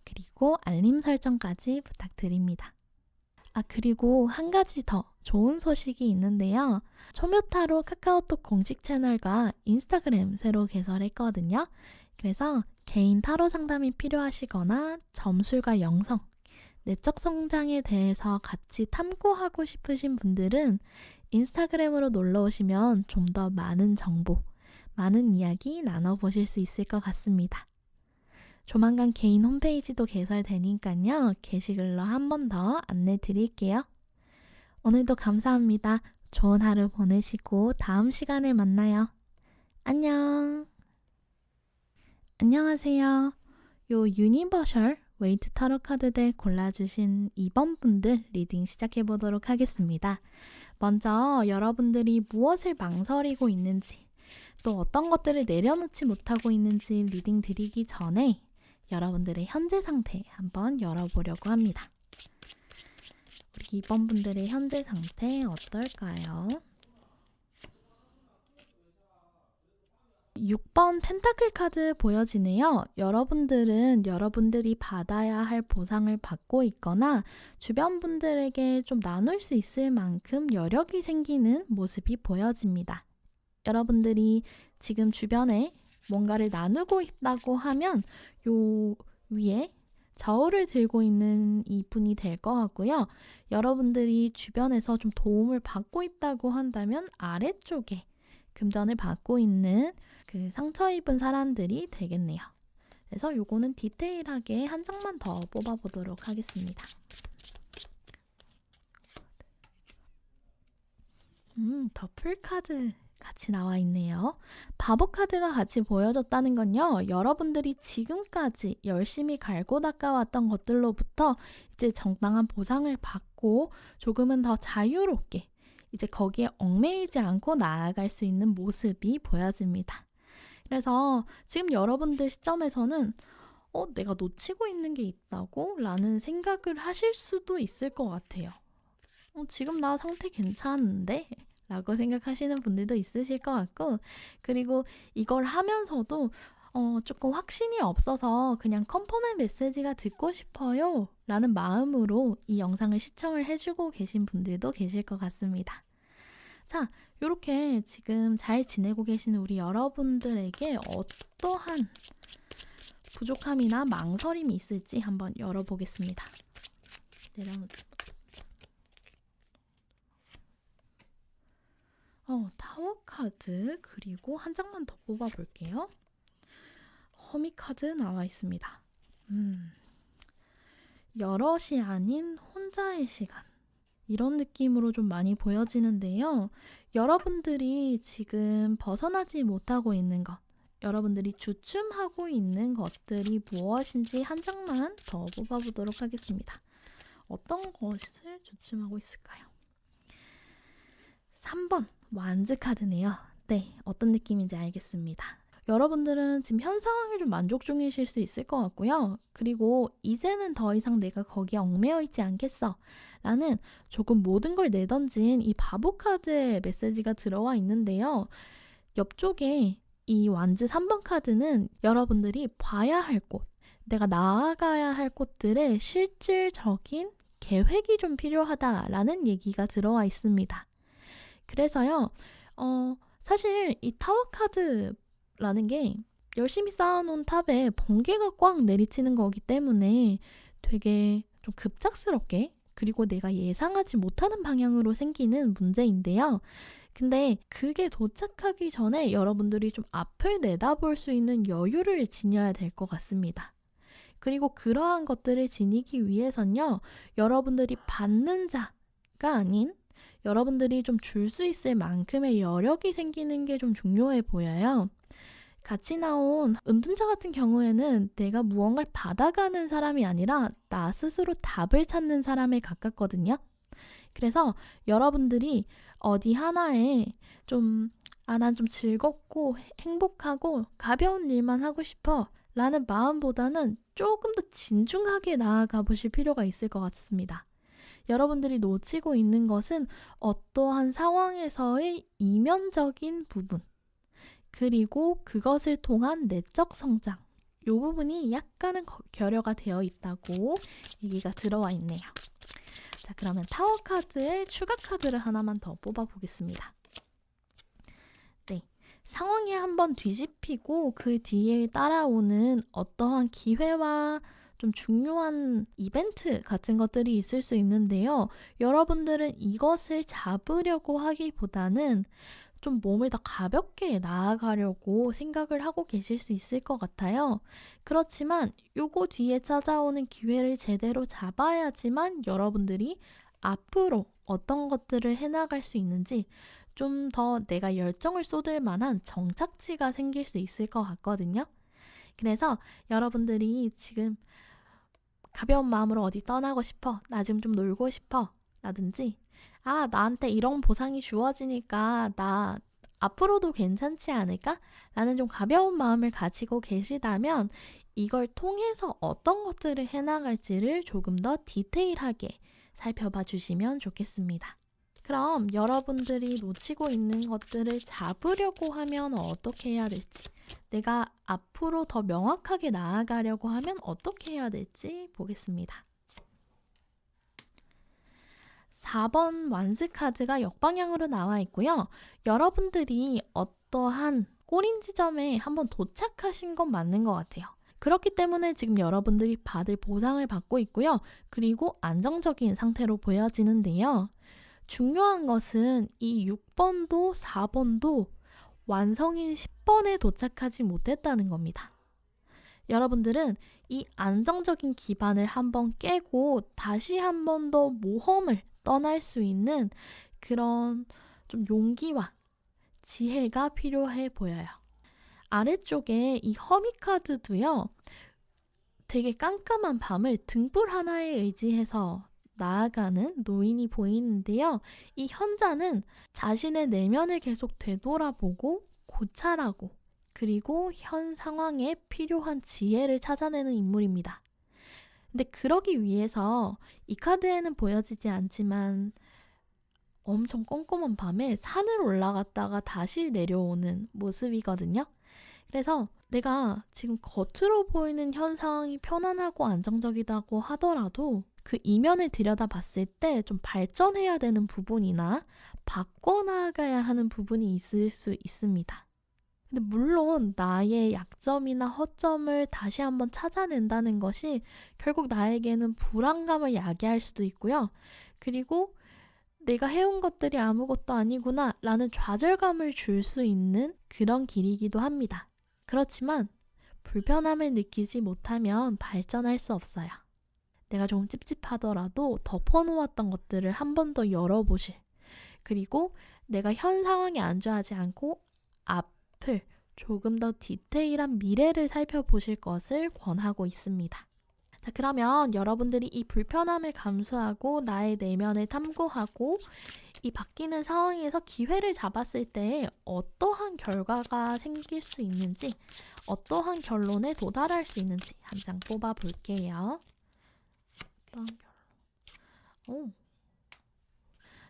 그리고 알림 설정까지 부탁드립니다. 그리고 한 가지 더 좋은 소식이 있는데요. 초묘타로 카카오톡 공식 채널과 인스타그램 새로 개설했거든요. 그래서 개인 타로 상담이 필요하시거나 점술과 영성, 내적 성장에 대해서 같이 탐구하고 싶으신 분들은 인스타그램으로 놀러 오시면 좀 더 많은 정보, 많은 이야기 나눠보실 수 있을 것 같습니다. 조만간 개인 홈페이지도 개설되니까요. 게시글로 한 번 더 안내 드릴게요. 오늘도 감사합니다. 좋은 하루 보내시고 다음 시간에 만나요. 안녕. 안녕하세요. 요 유니버셜 웨이트 타로 카드 덱 골라주신 2번 분들 리딩 시작해보도록 하겠습니다. 먼저 여러분들이 무엇을 망설이고 있는지, 또 어떤 것들을 내려놓지 못하고 있는지 리딩 드리기 전에 여러분들의 현재 상태 한번 열어보려고 합니다. 우리 2번 분들의 현재 상태 어떨까요? 6번 펜타클 카드 보여지네요. 여러분들은 여러분들이 받아야 할 보상을 받고 있거나 주변 분들에게 좀 나눌 수 있을 만큼 여력이 생기는 모습이 보여집니다. 여러분들이 지금 주변에 뭔가를 나누고 있다고 하면 요 위에 저울을 들고 있는 이분이 될 것 같고요. 여러분들이 주변에서 좀 도움을 받고 있다고 한다면 아래쪽에 금전을 받고 있는 그 상처 입은 사람들이 되겠네요. 그래서 요거는 디테일하게 한 장만 더 뽑아보도록 하겠습니다. 더풀 카드 같이 나와 있네요. 바보 카드가 같이 보여졌다는 건요. 여러분들이 지금까지 열심히 갈고 닦아왔던 것들로부터 이제 정당한 보상을 받고 조금은 더 자유롭게 이제 거기에 얽매이지 않고 나아갈 수 있는 모습이 보여집니다. 그래서 지금 여러분들 시점에서는 내가 놓치고 있는 게 있다고? 라는 생각을 하실 수도 있을 것 같아요. 지금 나 상태 괜찮은데? 라고 생각하시는 분들도 있으실 것 같고, 그리고 이걸 하면서도 조금 확신이 없어서 그냥 컨펌의 메시지가 듣고 싶어요 라는 마음으로 이 영상을 시청을 해주고 계신 분들도 계실 것 같습니다. 자, 이렇게 지금 잘 지내고 계시는 우리 여러분들에게 어떠한 부족함이나 망설임이 있을지 한번 열어보겠습니다. 타워 카드, 그리고 한 장만 더 뽑아볼게요. 허미 카드 나와 있습니다. 여럿이 아닌 혼자의 시간. 이런 느낌으로 좀 많이 보여지는데요. 여러분들이 지금 벗어나지 못하고 있는 것, 여러분들이 주춤하고 있는 것들이 무엇인지 한 장만 더 뽑아보도록 하겠습니다. 어떤 것을 주춤하고 있을까요? 3번 완즈 카드네요. 네, 어떤 느낌인지 알겠습니다. 여러분들은 지금 현 상황에 좀 만족 중이실 수 있을 것 같고요. 그리고 이제는 더 이상 내가 거기에 얽매여 있지 않겠어 라는 조금 모든 걸 내던진 이 바보 카드의 메시지가 들어와 있는데요. 옆쪽에 이 완즈 3번 카드는 여러분들이 봐야 할 곳, 내가 나아가야 할 곳들의 실질적인 계획이 좀 필요하다라는 얘기가 들어와 있습니다. 그래서요, 사실 이 타워 카드라는 게 열심히 쌓아놓은 탑에 번개가 꽉 내리치는 거기 때문에 되게 좀 급작스럽게, 그리고 내가 예상하지 못하는 방향으로 생기는 문제인데요. 근데 그게 도착하기 전에 여러분들이 좀 앞을 내다볼 수 있는 여유를 지녀야 될 것 같습니다. 그리고 그러한 것들을 지니기 위해선요, 여러분들이 받는 자가 아닌 여러분들이 좀 줄 수 있을 만큼의 여력이 생기는 게 좀 중요해 보여요. 같이 나온 은둔자 같은 경우에는 내가 무언가를 받아가는 사람이 아니라 나 스스로 답을 찾는 사람에 가깝거든요. 그래서 여러분들이 어디 하나에 난 좀 즐겁고 행복하고 가벼운 일만 하고 싶어 라는 마음보다는 조금 더 진중하게 나아가 보실 필요가 있을 것 같습니다. 여러분들이 놓치고 있는 것은 어떠한 상황에서의 이면적인 부분, 그리고 그것을 통한 내적 성장, 이 부분이 약간은 결여가 되어 있다고 얘기가 들어와 있네요. 자, 그러면 타워 카드의 추가 카드를 하나만 더 뽑아보겠습니다. 네, 상황이 한번 뒤집히고 그 뒤에 따라오는 어떠한 기회와 좀 중요한 이벤트 같은 것들이 있을 수 있는데요. 여러분들은 이것을 잡으려고 하기보다는 좀 몸을 더 가볍게 나아가려고 생각을 하고 계실 수 있을 것 같아요. 그렇지만 요거 뒤에 찾아오는 기회를 제대로 잡아야지만 여러분들이 앞으로 어떤 것들을 해나갈 수 있는지 좀 더 내가 열정을 쏟을 만한 정착지가 생길 수 있을 것 같거든요. 그래서 여러분들이 지금 가벼운 마음으로 어디 떠나고 싶어, 나 지금 좀 놀고 싶어 라든지 나한테 이런 보상이 주어지니까 나 앞으로도 괜찮지 않을까? 라는 좀 가벼운 마음을 가지고 계시다면 이걸 통해서 어떤 것들을 해나갈지를 조금 더 디테일하게 살펴봐 주시면 좋겠습니다. 그럼 여러분들이 놓치고 있는 것들을 잡으려고 하면 어떻게 해야 될지, 내가 앞으로 더 명확하게 나아가려고 하면 어떻게 해야 될지 보겠습니다. 4번 완즈 카드가 역방향으로 나와 있고요. 여러분들이 어떠한 꼬린 지점에 한번 도착하신 건 맞는 것 같아요. 그렇기 때문에 지금 여러분들이 받을 보상을 받고 있고요. 그리고 안정적인 상태로 보여지는데요. 중요한 것은 이 6번도 4번도 완성인 10번에 도착하지 못했다는 겁니다. 여러분들은 이 안정적인 기반을 한번 깨고 다시 한 번 더 모험을 떠날 수 있는 그런 좀 용기와 지혜가 필요해 보여요. 아래쪽에 이 허미 카드도요. 되게 깜깜한 밤을 등불 하나에 의지해서 나아가는 노인이 보이는데요. 이 현자는 자신의 내면을 계속 되돌아보고 고찰하고 그리고 현 상황에 필요한 지혜를 찾아내는 인물입니다. 근데 그러기 위해서 이 카드에는 보여지지 않지만 엄청 꼼꼼한 밤에 산을 올라갔다가 다시 내려오는 모습이거든요. 그래서 내가 지금 겉으로 보이는 현 상황이 편안하고 안정적이다고 하더라도 그 이면을 들여다봤을 때 좀 발전해야 되는 부분이나 바꿔나가야 하는 부분이 있을 수 있습니다. 근데 물론 나의 약점이나 허점을 다시 한번 찾아낸다는 것이 결국 나에게는 불안감을 야기할 수도 있고요. 그리고 내가 해온 것들이 아무것도 아니구나 라는 좌절감을 줄 수 있는 그런 길이기도 합니다. 그렇지만 불편함을 느끼지 못하면 발전할 수 없어요. 내가 좀 찝찝하더라도 덮어놓았던 것들을 한 번 더 열어보실, 그리고 내가 현 상황에 안주하지 않고 앞을 조금 더 디테일한 미래를 살펴보실 것을 권하고 있습니다. 자, 그러면 여러분들이 이 불편함을 감수하고 나의 내면을 탐구하고 이 바뀌는 상황에서 기회를 잡았을 때 어떠한 결과가 생길 수 있는지, 어떠한 결론에 도달할 수 있는지 한 장 뽑아 볼게요.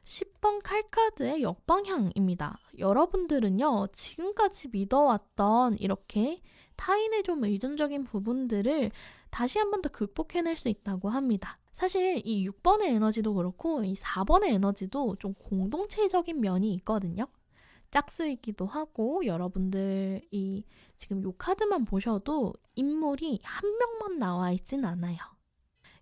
10번 칼카드의 역방향입니다. 여러분들은요, 지금까지 믿어왔던 이렇게 타인의 좀 의존적인 부분들을 다시 한 번 더 극복해낼 수 있다고 합니다. 사실 이 6번의 에너지도 그렇고 이 4번의 에너지도 좀 공동체적인 면이 있거든요. 짝수이기도 하고 여러분들이 지금 이 카드만 보셔도 인물이 한 명만 나와 있진 않아요.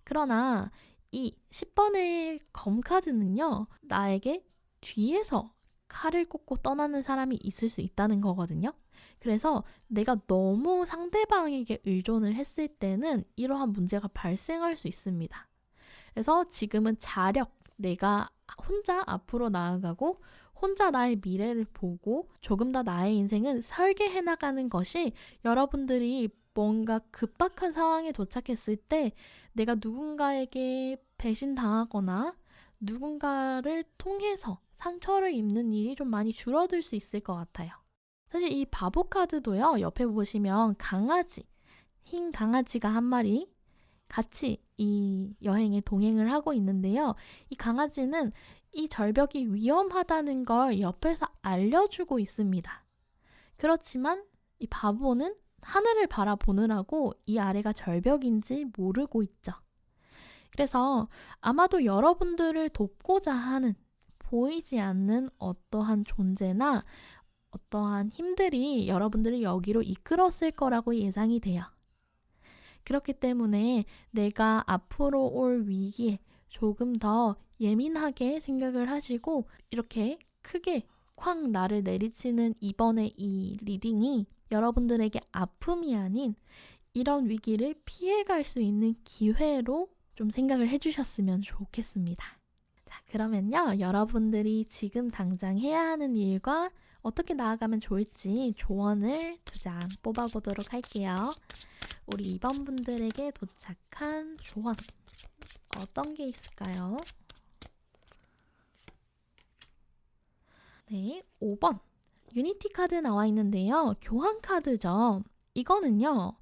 그러나 이 10번의 검카드는요. 나에게 뒤에서 칼을 꽂고 떠나는 사람이 있을 수 있다는 거거든요. 그래서 내가 너무 상대방에게 의존을 했을 때는 이러한 문제가 발생할 수 있습니다. 그래서 지금은 자력, 내가 혼자 앞으로 나아가고 혼자 나의 미래를 보고 조금 더 나의 인생을 설계해 나가는 것이 여러분들이 뭔가 급박한 상황에 도착했을 때 내가 누군가에게 배신당하거나 누군가를 통해서 상처를 입는 일이 좀 많이 줄어들 수 있을 것 같아요. 사실 이 바보 카드도요. 옆에 보시면 강아지, 흰 강아지가 한 마리 같이 이 여행에 동행을 하고 있는데요. 이 강아지는 이 절벽이 위험하다는 걸 옆에서 알려주고 있습니다. 그렇지만 이 바보는 하늘을 바라보느라고 이 아래가 절벽인지 모르고 있죠. 그래서 아마도 여러분들을 돕고자 하는 보이지 않는 어떠한 존재나 어떠한 힘들이 여러분들을 여기로 이끌었을 거라고 예상이 돼요. 그렇기 때문에 내가 앞으로 올 위기에 조금 더 예민하게 생각을 하시고 이렇게 크게 쾅 나를 내리치는 이번의 이 리딩이 여러분들에게 아픔이 아닌 이런 위기를 피해갈 수 있는 기회로 좀 생각을 해주셨으면 좋겠습니다. 자, 그러면요. 여러분들이 지금 당장 해야 하는 일과 어떻게 나아가면 좋을지 조언을 2장 뽑아보도록 할게요. 우리 2번 분들에게 도착한 조언 어떤 게 있을까요? 네, 5번 유니티 카드 나와 있는데요. 교환 카드죠. 이거는요.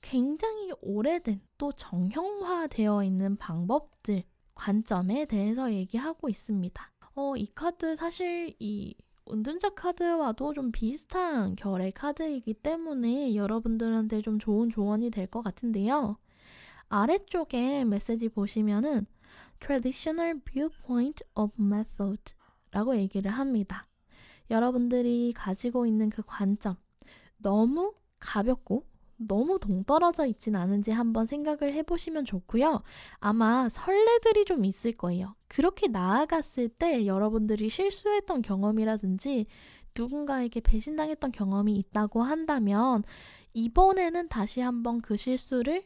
굉장히 오래된 또 정형화되어 있는 방법들, 관점에 대해서 얘기하고 있습니다. 이 카드 사실 이 은둔자 카드와도 좀 비슷한 결의 카드이기 때문에 여러분들한테 좀 좋은 조언이 될 것 같은데요. 아래쪽에 메시지 보시면은 Traditional Viewpoint of Method 라고 얘기를 합니다. 여러분들이 가지고 있는 그 관점, 너무 가볍고 너무 동떨어져 있진 않은지 한번 생각을 해보시면 좋고요. 아마 설레들이 좀 있을 거예요. 그렇게 나아갔을 때 여러분들이 실수했던 경험이라든지 누군가에게 배신당했던 경험이 있다고 한다면 이번에는 다시 한번 그 실수를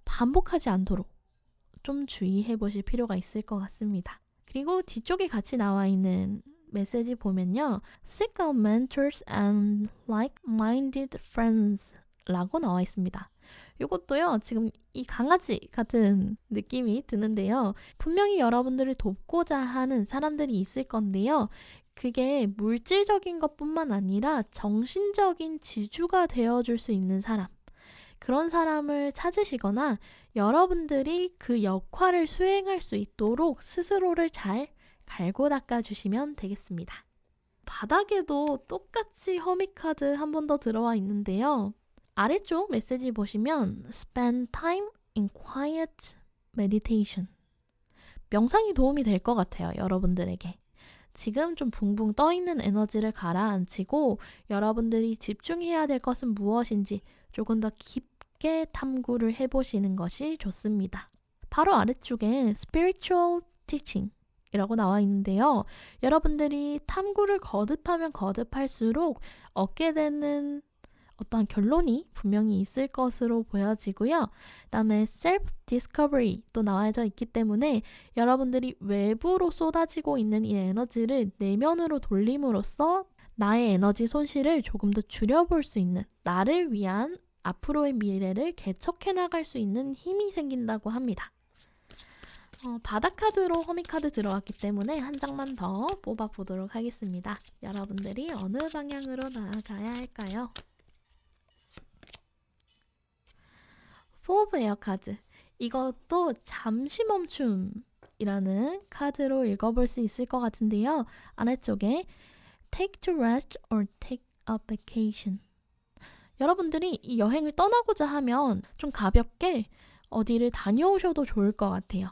반복하지 않도록 좀 주의해 보실 필요가 있을 것 같습니다. 그리고 뒤쪽에 같이 나와 있는 메시지 보면요. Seek out mentors and like-minded friends 라고 나와 있습니다. 이것도요, 지금 이 강아지 같은 느낌이 드는데요. 분명히 여러분들을 돕고자 하는 사람들이 있을 건데요. 그게 물질적인 것뿐만 아니라 정신적인 지주가 되어줄 수 있는 사람. 그런 사람을 찾으시거나 여러분들이 그 역할을 수행할 수 있도록 스스로를 잘 갈고 닦아주시면 되겠습니다. 바닥에도 똑같이 허미카드 한 번 더 들어와 있는데요. 아래쪽 메시지 보시면 Spend time in quiet meditation. 명상이 도움이 될 것 같아요, 여러분들에게. 지금 좀 붕붕 떠있는 에너지를 가라앉히고 여러분들이 집중해야 될 것은 무엇인지 조금 더 깊게 탐구를 해보시는 것이 좋습니다. 바로 아래쪽에 Spiritual Teaching 이라고 나와 있는데요. 여러분들이 탐구를 거듭하면 거듭할수록 얻게 되는 어떠한 결론이 분명히 있을 것으로 보여지고요. 그다음에 self-discovery도 나와져 있기 때문에 여러분들이 외부로 쏟아지고 있는 이 에너지를 내면으로 돌림으로써 나의 에너지 손실을 조금 더 줄여볼 수 있는, 나를 위한 앞으로의 미래를 개척해 나갈 수 있는 힘이 생긴다고 합니다. 바닥 카드로 허미 카드 들어왔기 때문에 한 장만 더 뽑아보도록 하겠습니다. 여러분들이 어느 방향으로 나아가야 할까요? 포 오브 에어 카드. 이것도 잠시 멈춤이라는 카드로 읽어볼 수 있을 것 같은데요. 아래쪽에 Take to rest or take a vacation. 여러분들이 이 여행을 떠나고자 하면 좀 가볍게 어디를 다녀오셔도 좋을 것 같아요.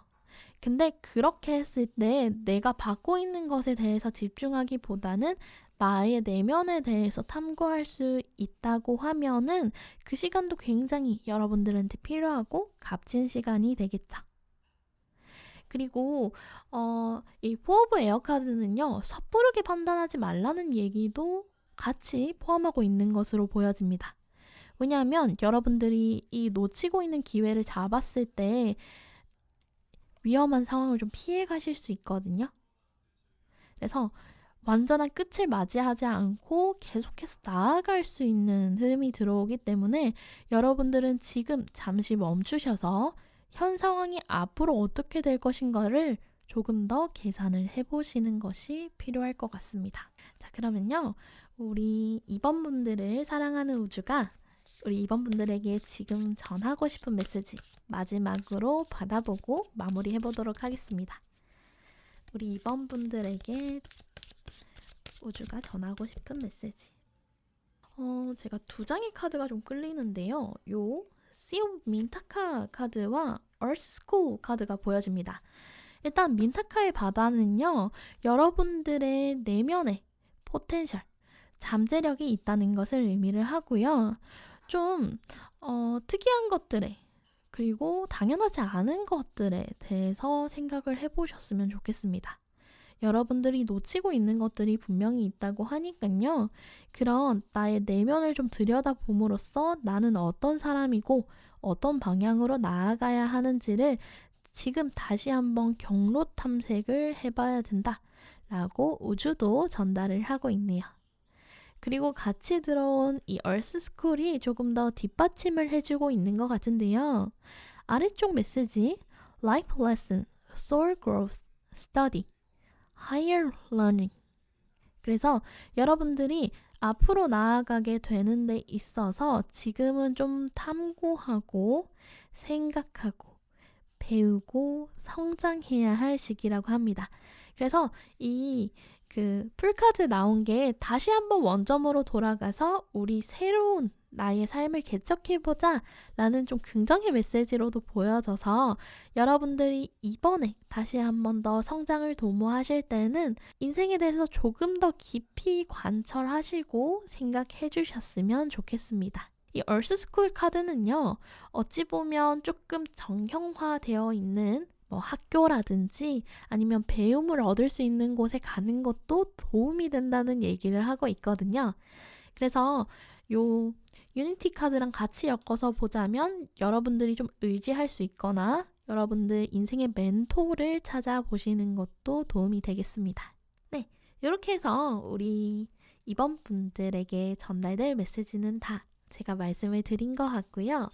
근데 그렇게 했을 때 내가 받고 있는 것에 대해서 집중하기보다는 나의 내면에 대해서 탐구할 수 있다고 하면은 그 시간도 굉장히 여러분들한테 필요하고 값진 시간이 되겠죠. 그리고 이 포 오브 에어 카드는요, 섣부르게 판단하지 말라는 얘기도 같이 포함하고 있는 것으로 보여집니다. 왜냐하면 여러분들이 이 놓치고 있는 기회를 잡았을 때 위험한 상황을 좀 피해 가실 수 있거든요. 그래서 완전한 끝을 맞이하지 않고 계속해서 나아갈 수 있는 흐름이 들어오기 때문에 여러분들은 지금 잠시 멈추셔서 현 상황이 앞으로 어떻게 될 것인가를 조금 더 계산을 해보시는 것이 필요할 것 같습니다. 자, 그러면요. 우리 2번 분들을 사랑하는 우주가 우리 2번 분들에게 지금 전하고 싶은 메시지 마지막으로 받아보고 마무리해보도록 하겠습니다. 우리 2번 분들에게 우주가 전하고 싶은 메시지. 제가 두 장의 카드가 좀 끌리는데요. 요 Sea of 민타카 카드와 Earth School 카드가 보여집니다. 일단 민타카의 바다는요, 여러분들의 내면에 포텐셜, 잠재력이 있다는 것을 의미를 하고요. 좀 특이한 것들에 그리고 당연하지 않은 것들에 대해서 생각을 해보셨으면 좋겠습니다. 여러분들이 놓치고 있는 것들이 분명히 있다고 하니까요. 그런 나의 내면을 좀 들여다봄으로써 나는 어떤 사람이고 어떤 방향으로 나아가야 하는지를 지금 다시 한번 경로 탐색을 해봐야 된다라고 우주도 전달을 하고 있네요. 그리고 같이 들어온 이 얼스 스쿨이 조금 더 뒷받침을 해주고 있는 것 같은데요. 아래쪽 메시지 Life Lesson, Soul Growth, Study, Higher Learning. 그래서 여러분들이 앞으로 나아가게 되는 데 있어서 지금은 좀 탐구하고 생각하고 배우고 성장해야 할 시기라고 합니다. 그래서 이 그 풀카드 나온 게 다시 한번 원점으로 돌아가서 우리 새로운 나의 삶을 개척해보자 라는 좀 긍정의 메시지로도 보여져서 여러분들이 이번에 다시 한번 더 성장을 도모하실 때는 인생에 대해서 조금 더 깊이 관철하시고 생각해 주셨으면 좋겠습니다. 이 얼스스쿨 카드는요, 어찌 보면 조금 정형화되어 있는 학교라든지 아니면 배움을 얻을 수 있는 곳에 가는 것도 도움이 된다는 얘기를 하고 있거든요. 그래서 요 유니티 카드랑 같이 엮어서 보자면 여러분들이 좀 의지할 수 있거나 여러분들 인생의 멘토를 찾아보시는 것도 도움이 되겠습니다. 네, 이렇게 해서 우리 이번 분들에게 전달될 메시지는 다 제가 말씀을 드린 것 같고요.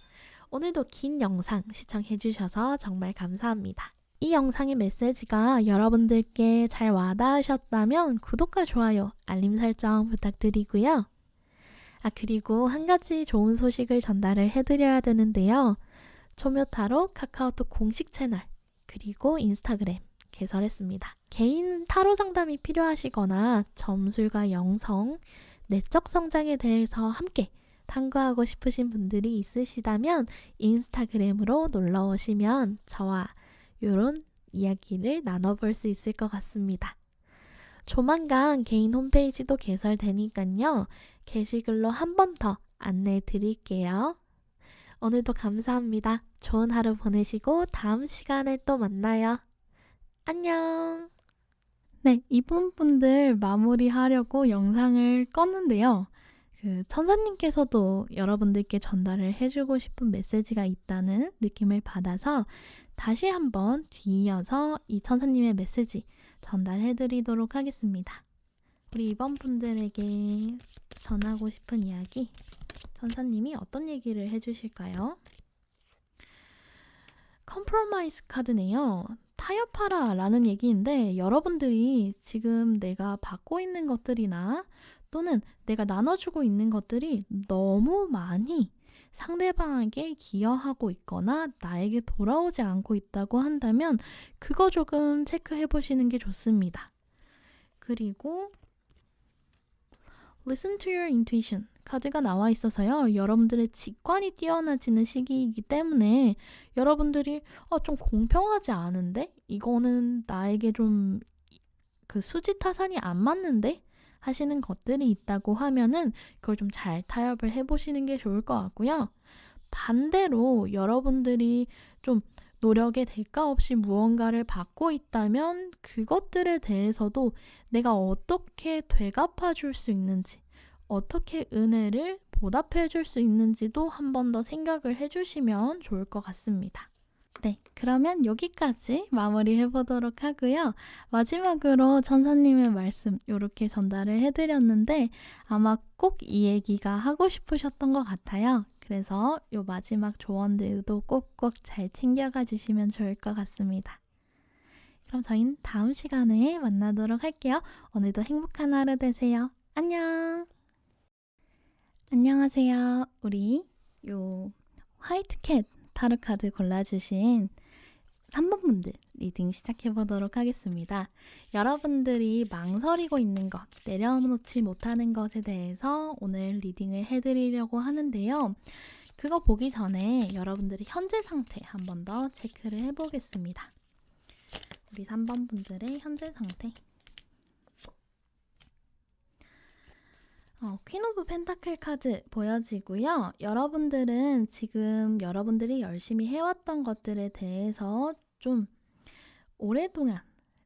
오늘도 긴 영상 시청해주셔서 정말 감사합니다. 이 영상의 메시지가 여러분들께 잘 와닿으셨다면 구독과 좋아요, 알림 설정 부탁드리고요. 그리고 한 가지 좋은 소식을 전달을 해드려야 되는데요. 초묘타로 카카오톡 공식 채널 그리고 인스타그램 개설했습니다. 개인 타로 상담이 필요하시거나 점술과 영성, 내적 성장에 대해서 함께 탐구하고 싶으신 분들이 있으시다면 인스타그램으로 놀러 오시면 저와 이런 이야기를 나눠볼 수 있을 것 같습니다. 조만간 개인 홈페이지도 개설되니까요. 게시글로 한 번 더 안내해 드릴게요. 오늘도 감사합니다. 좋은 하루 보내시고 다음 시간에 또 만나요. 안녕. 네, 이번 분들 마무리하려고 영상을 껐는데요. 천사님께서도 여러분들께 전달을 해주고 싶은 메시지가 있다는 느낌을 받아서 다시 한번 뒤이어서 이 천사님의 메시지 전달해드리도록 하겠습니다. 우리 이번 분들에게 전하고 싶은 이야기, 천사님이 어떤 얘기를 해주실까요? 컴프로마이스 카드네요. 타협하라 라는 얘기인데 여러분들이 지금 내가 받고 있는 것들이나 또는 내가 나눠주고 있는 것들이 너무 많이 상대방에게 기여하고 있거나 나에게 돌아오지 않고 있다고 한다면 그거 조금 체크해 보시는 게 좋습니다. 그리고 Listen to your intuition 카드가 나와 있어서요. 여러분들의 직관이 뛰어나지는 시기이기 때문에 여러분들이 좀 공평하지 않은데? 이거는 나에게 좀 그 수지타산이 안 맞는데? 하시는 것들이 있다고 하면은 그걸 좀 잘 타협을 해보시는 게 좋을 것 같고요. 반대로 여러분들이 좀 노력의 대가 없이 무언가를 받고 있다면 그것들에 대해서도 내가 어떻게 되갚아 줄 수 있는지, 어떻게 은혜를 보답해 줄 수 있는지도 한 번 더 생각을 해주시면 좋을 것 같습니다. 네, 그러면 여기까지 마무리해 보도록 하고요. 마지막으로 천사님의 말씀 이렇게 전달을 해드렸는데 아마 꼭 이 얘기가 하고 싶으셨던 것 같아요. 그래서 이 마지막 조언들도 꼭꼭 잘 챙겨가 주시면 좋을 것 같습니다. 그럼 저희는 다음 시간에 만나도록 할게요. 오늘도 행복한 하루 되세요. 안녕! 안녕하세요. 우리 화이트캣 타로카드 골라주신 3번 분들 리딩 시작해보도록 하겠습니다. 여러분들이 망설이고 있는 것, 내려놓지 못하는 것에 대해서 오늘 리딩을 해드리려고 하는데요. 그거 보기 전에 여러분들의 현재 상태 한 번 더 체크를 해보겠습니다. 우리 3번 분들의 현재 상태. 퀸 오브 펜타클 카드 보여지고요. 여러분들은 지금 여러분들이 열심히 해왔던 것들에 대해서 좀 오랫동안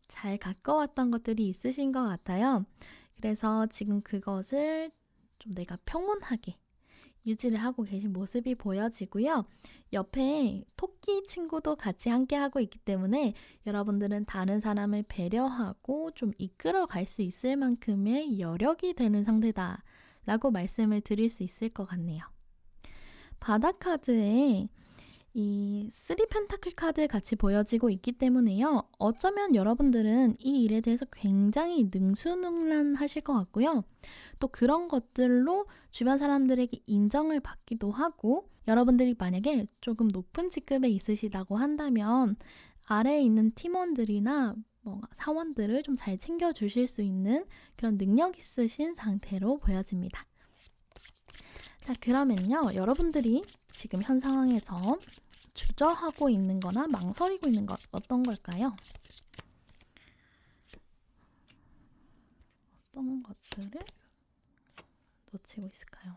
잘 가꿔왔던 것들이 있으신 것 같아요. 그래서 지금 그것을 좀 내가 평온하게 유지를 하고 계신 모습이 보여지고요. 옆에 토끼 친구도 같이 함께 하고 있기 때문에 여러분들은 다른 사람을 배려하고 좀 이끌어 갈 수 있을 만큼의 여력이 되는 상태다 라고 말씀을 드릴 수 있을 것 같네요. 바닥 카드에 이 3 펜타클 카드 같이 보여지고 있기 때문에요. 어쩌면 여러분들은 이 일에 대해서 굉장히 능수능란하실 것 같고요. 또 그런 것들로 주변 사람들에게 인정을 받기도 하고 여러분들이 만약에 조금 높은 직급에 있으시다고 한다면 아래에 있는 팀원들이나 뭔가 사원들을 좀 잘 챙겨주실 수 있는 그런 능력 있으신 상태로 보여집니다. 자, 그러면요. 여러분들이 지금 현 상황에서 주저하고 있는 거나 망설이고 있는 것 어떤 걸까요? 어떤 것들을 놓치고 있을까요?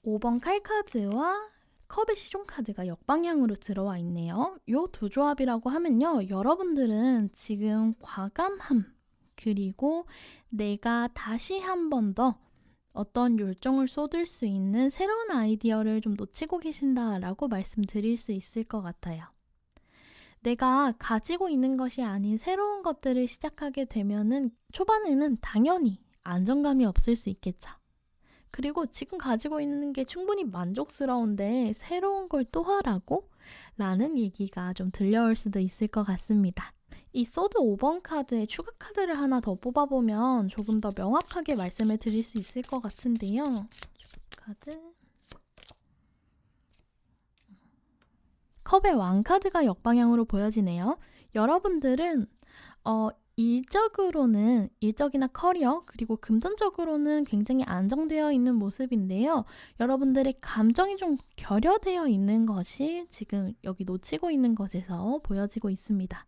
5번 칼카드와 컵의 시종카드가 역방향으로 들어와 있네요. 이 두 조합이라고 하면요. 여러분들은 지금 과감함 그리고 내가 다시 한 번 더 어떤 열정을 쏟을 수 있는 새로운 아이디어를 좀 놓치고 계신다라고 말씀드릴 수 있을 것 같아요. 내가 가지고 있는 것이 아닌 새로운 것들을 시작하게 되면은 초반에는 당연히 안정감이 없을 수 있겠죠. 그리고 지금 가지고 있는 게 충분히 만족스러운데 새로운 걸 또 하라고? 라는 얘기가 좀 들려올 수도 있을 것 같습니다. 이 소드 5번 카드에 추가 카드를 하나 더 뽑아보면 조금 더 명확하게 말씀을 드릴 수 있을 것 같은데요. 추가 카드. 컵의 왕카드가 역방향으로 보여지네요. 여러분들은 일적이나 커리어 그리고 금전적으로는 굉장히 안정되어 있는 모습인데요. 여러분들의 감정이 좀 결여되어 있는 것이 지금 여기 놓치고 있는 것에서 보여지고 있습니다.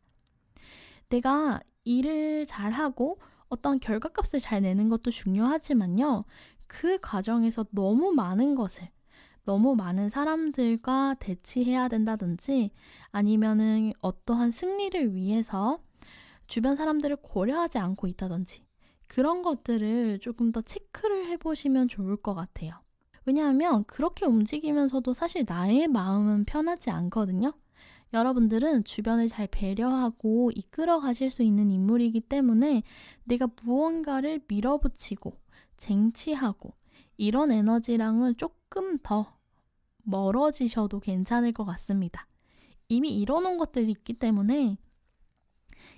내가 일을 잘하고 어떤 결과값을 잘 내는 것도 중요하지만요. 그 과정에서 너무 많은 사람들과 대치해야 된다든지 아니면은 어떠한 승리를 위해서 주변 사람들을 고려하지 않고 있다든지 그런 것들을 조금 더 체크를 해보시면 좋을 것 같아요. 왜냐하면 그렇게 움직이면서도 사실 나의 마음은 편하지 않거든요. 여러분들은 주변을 잘 배려하고 이끌어 가실 수 있는 인물이기 때문에 내가 무언가를 밀어붙이고 쟁취하고 이런 에너지랑은 조금 더 멀어지셔도 괜찮을 것 같습니다. 이미 이뤄놓은 것들이 있기 때문에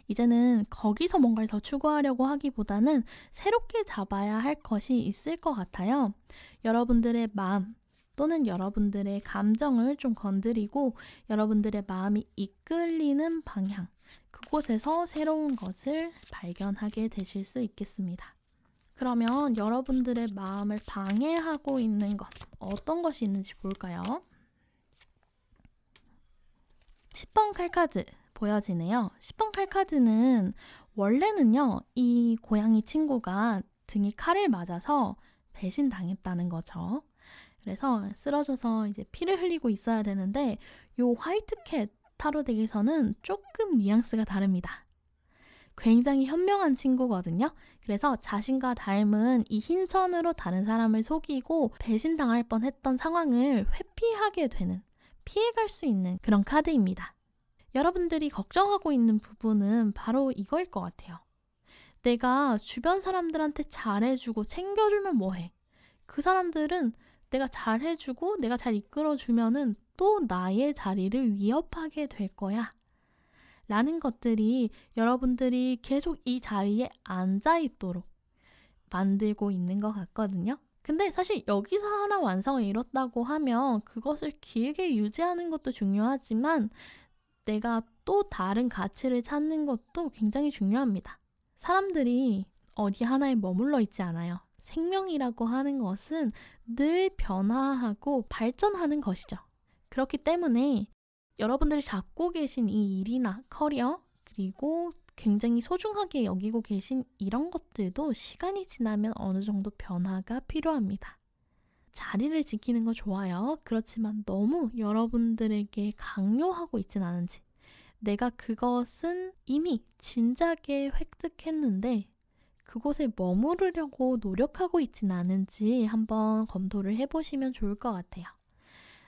이제는 거기서 뭔가를 더 추구하려고 하기보다는 새롭게 잡아야 할 것이 있을 것 같아요. 여러분들의 마음 또는 여러분들의 감정을 좀 건드리고 여러분들의 마음이 이끌리는 방향, 그곳에서 새로운 것을 발견하게 되실 수 있겠습니다. 그러면 여러분들의 마음을 방해하고 있는 것, 어떤 것이 있는지 볼까요? 10번 칼카드 보여지네요. 10번 칼카드는 원래는요, 이 고양이 친구가 등에 칼을 맞아서 배신당했다는 거죠. 그래서 쓰러져서 이제 피를 흘리고 있어야 되는데 요 화이트캣 타로 덱에서는 조금 뉘앙스가 다릅니다. 굉장히 현명한 친구거든요. 그래서 자신과 닮은 이 흰천으로 다른 사람을 속이고 배신당할 뻔했던 상황을 회피하게 되는, 피해갈 수 있는 그런 카드입니다. 여러분들이 걱정하고 있는 부분은 바로 이거일 것 같아요. 내가 주변 사람들한테 잘해주고 챙겨주면 뭐해? 그 사람들은 내가 잘해주고 내가 잘 이끌어주면은 또 나의 자리를 위협하게 될 거야. 라는 것들이 여러분들이 계속 이 자리에 앉아 있도록 만들고 있는 것 같거든요. 근데 사실 여기서 하나 완성을 이뤘다고 하면 그것을 길게 유지하는 것도 중요하지만 내가 또 다른 가치를 찾는 것도 굉장히 중요합니다. 사람들이 어디 하나에 머물러 있지 않아요. 생명이라고 하는 것은 늘 변화하고 발전하는 것이죠. 그렇기 때문에 여러분들이 갖고 계신 이 일이나 커리어 그리고 굉장히 소중하게 여기고 계신 이런 것들도 시간이 지나면 어느 정도 변화가 필요합니다. 자리를 지키는 거 좋아요. 그렇지만 너무 여러분들에게 강요하고 있진 않은지, 내가 그것은 이미 진작에 획득했는데 그곳에 머무르려고 노력하고 있진 않은지 한번 검토를 해보시면 좋을 것 같아요.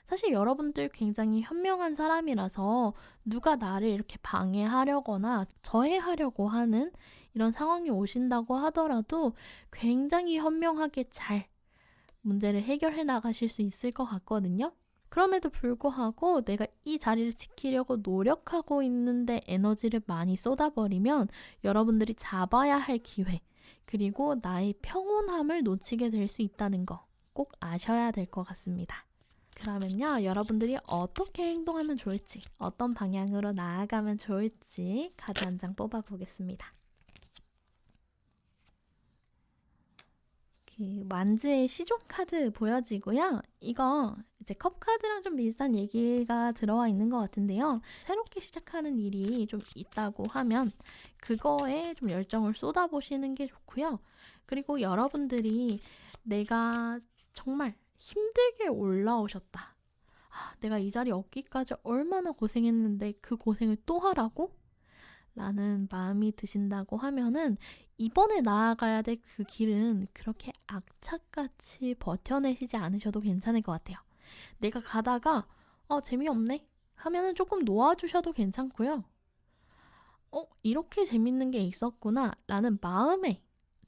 사실 여러분들 굉장히 현명한 사람이라서 누가 나를 이렇게 방해하려거나 저해하려고 하는 이런 상황이 오신다고 하더라도 굉장히 현명하게 잘 문제를 해결해 나가실 수 있을 것 같거든요. 그럼에도 불구하고 내가 이 자리를 지키려고 노력하고 있는데 에너지를 많이 쏟아버리면 여러분들이 잡아야 할 기회, 그리고 나의 평온함을 놓치게 될 수 있다는 거 꼭 아셔야 될 것 같습니다. 그러면요, 여러분들이 어떻게 행동하면 좋을지, 어떤 방향으로 나아가면 좋을지 카드 한 장 뽑아보겠습니다. 완즈의 시종 카드 보여지고요. 이거 이제 컵 카드랑 좀 비슷한 얘기가 들어와 있는 것 같은데요. 새롭게 시작하는 일이 좀 있다고 하면 그거에 좀 열정을 쏟아보시는 게 좋고요. 그리고 여러분들이 내가 정말 힘들게 올라오셨다. 내가 이 자리 얻기까지 얼마나 고생했는데 그 고생을 또 하라고? 라는 마음이 드신다고 하면은 이번에 나아가야 될 그 길은 그렇게 악착같이 버텨내시지 않으셔도 괜찮을 것 같아요. 내가 가다가 재미없네 하면은 조금 놓아주셔도 괜찮고요. 이렇게 재밌는 게 있었구나 라는 마음에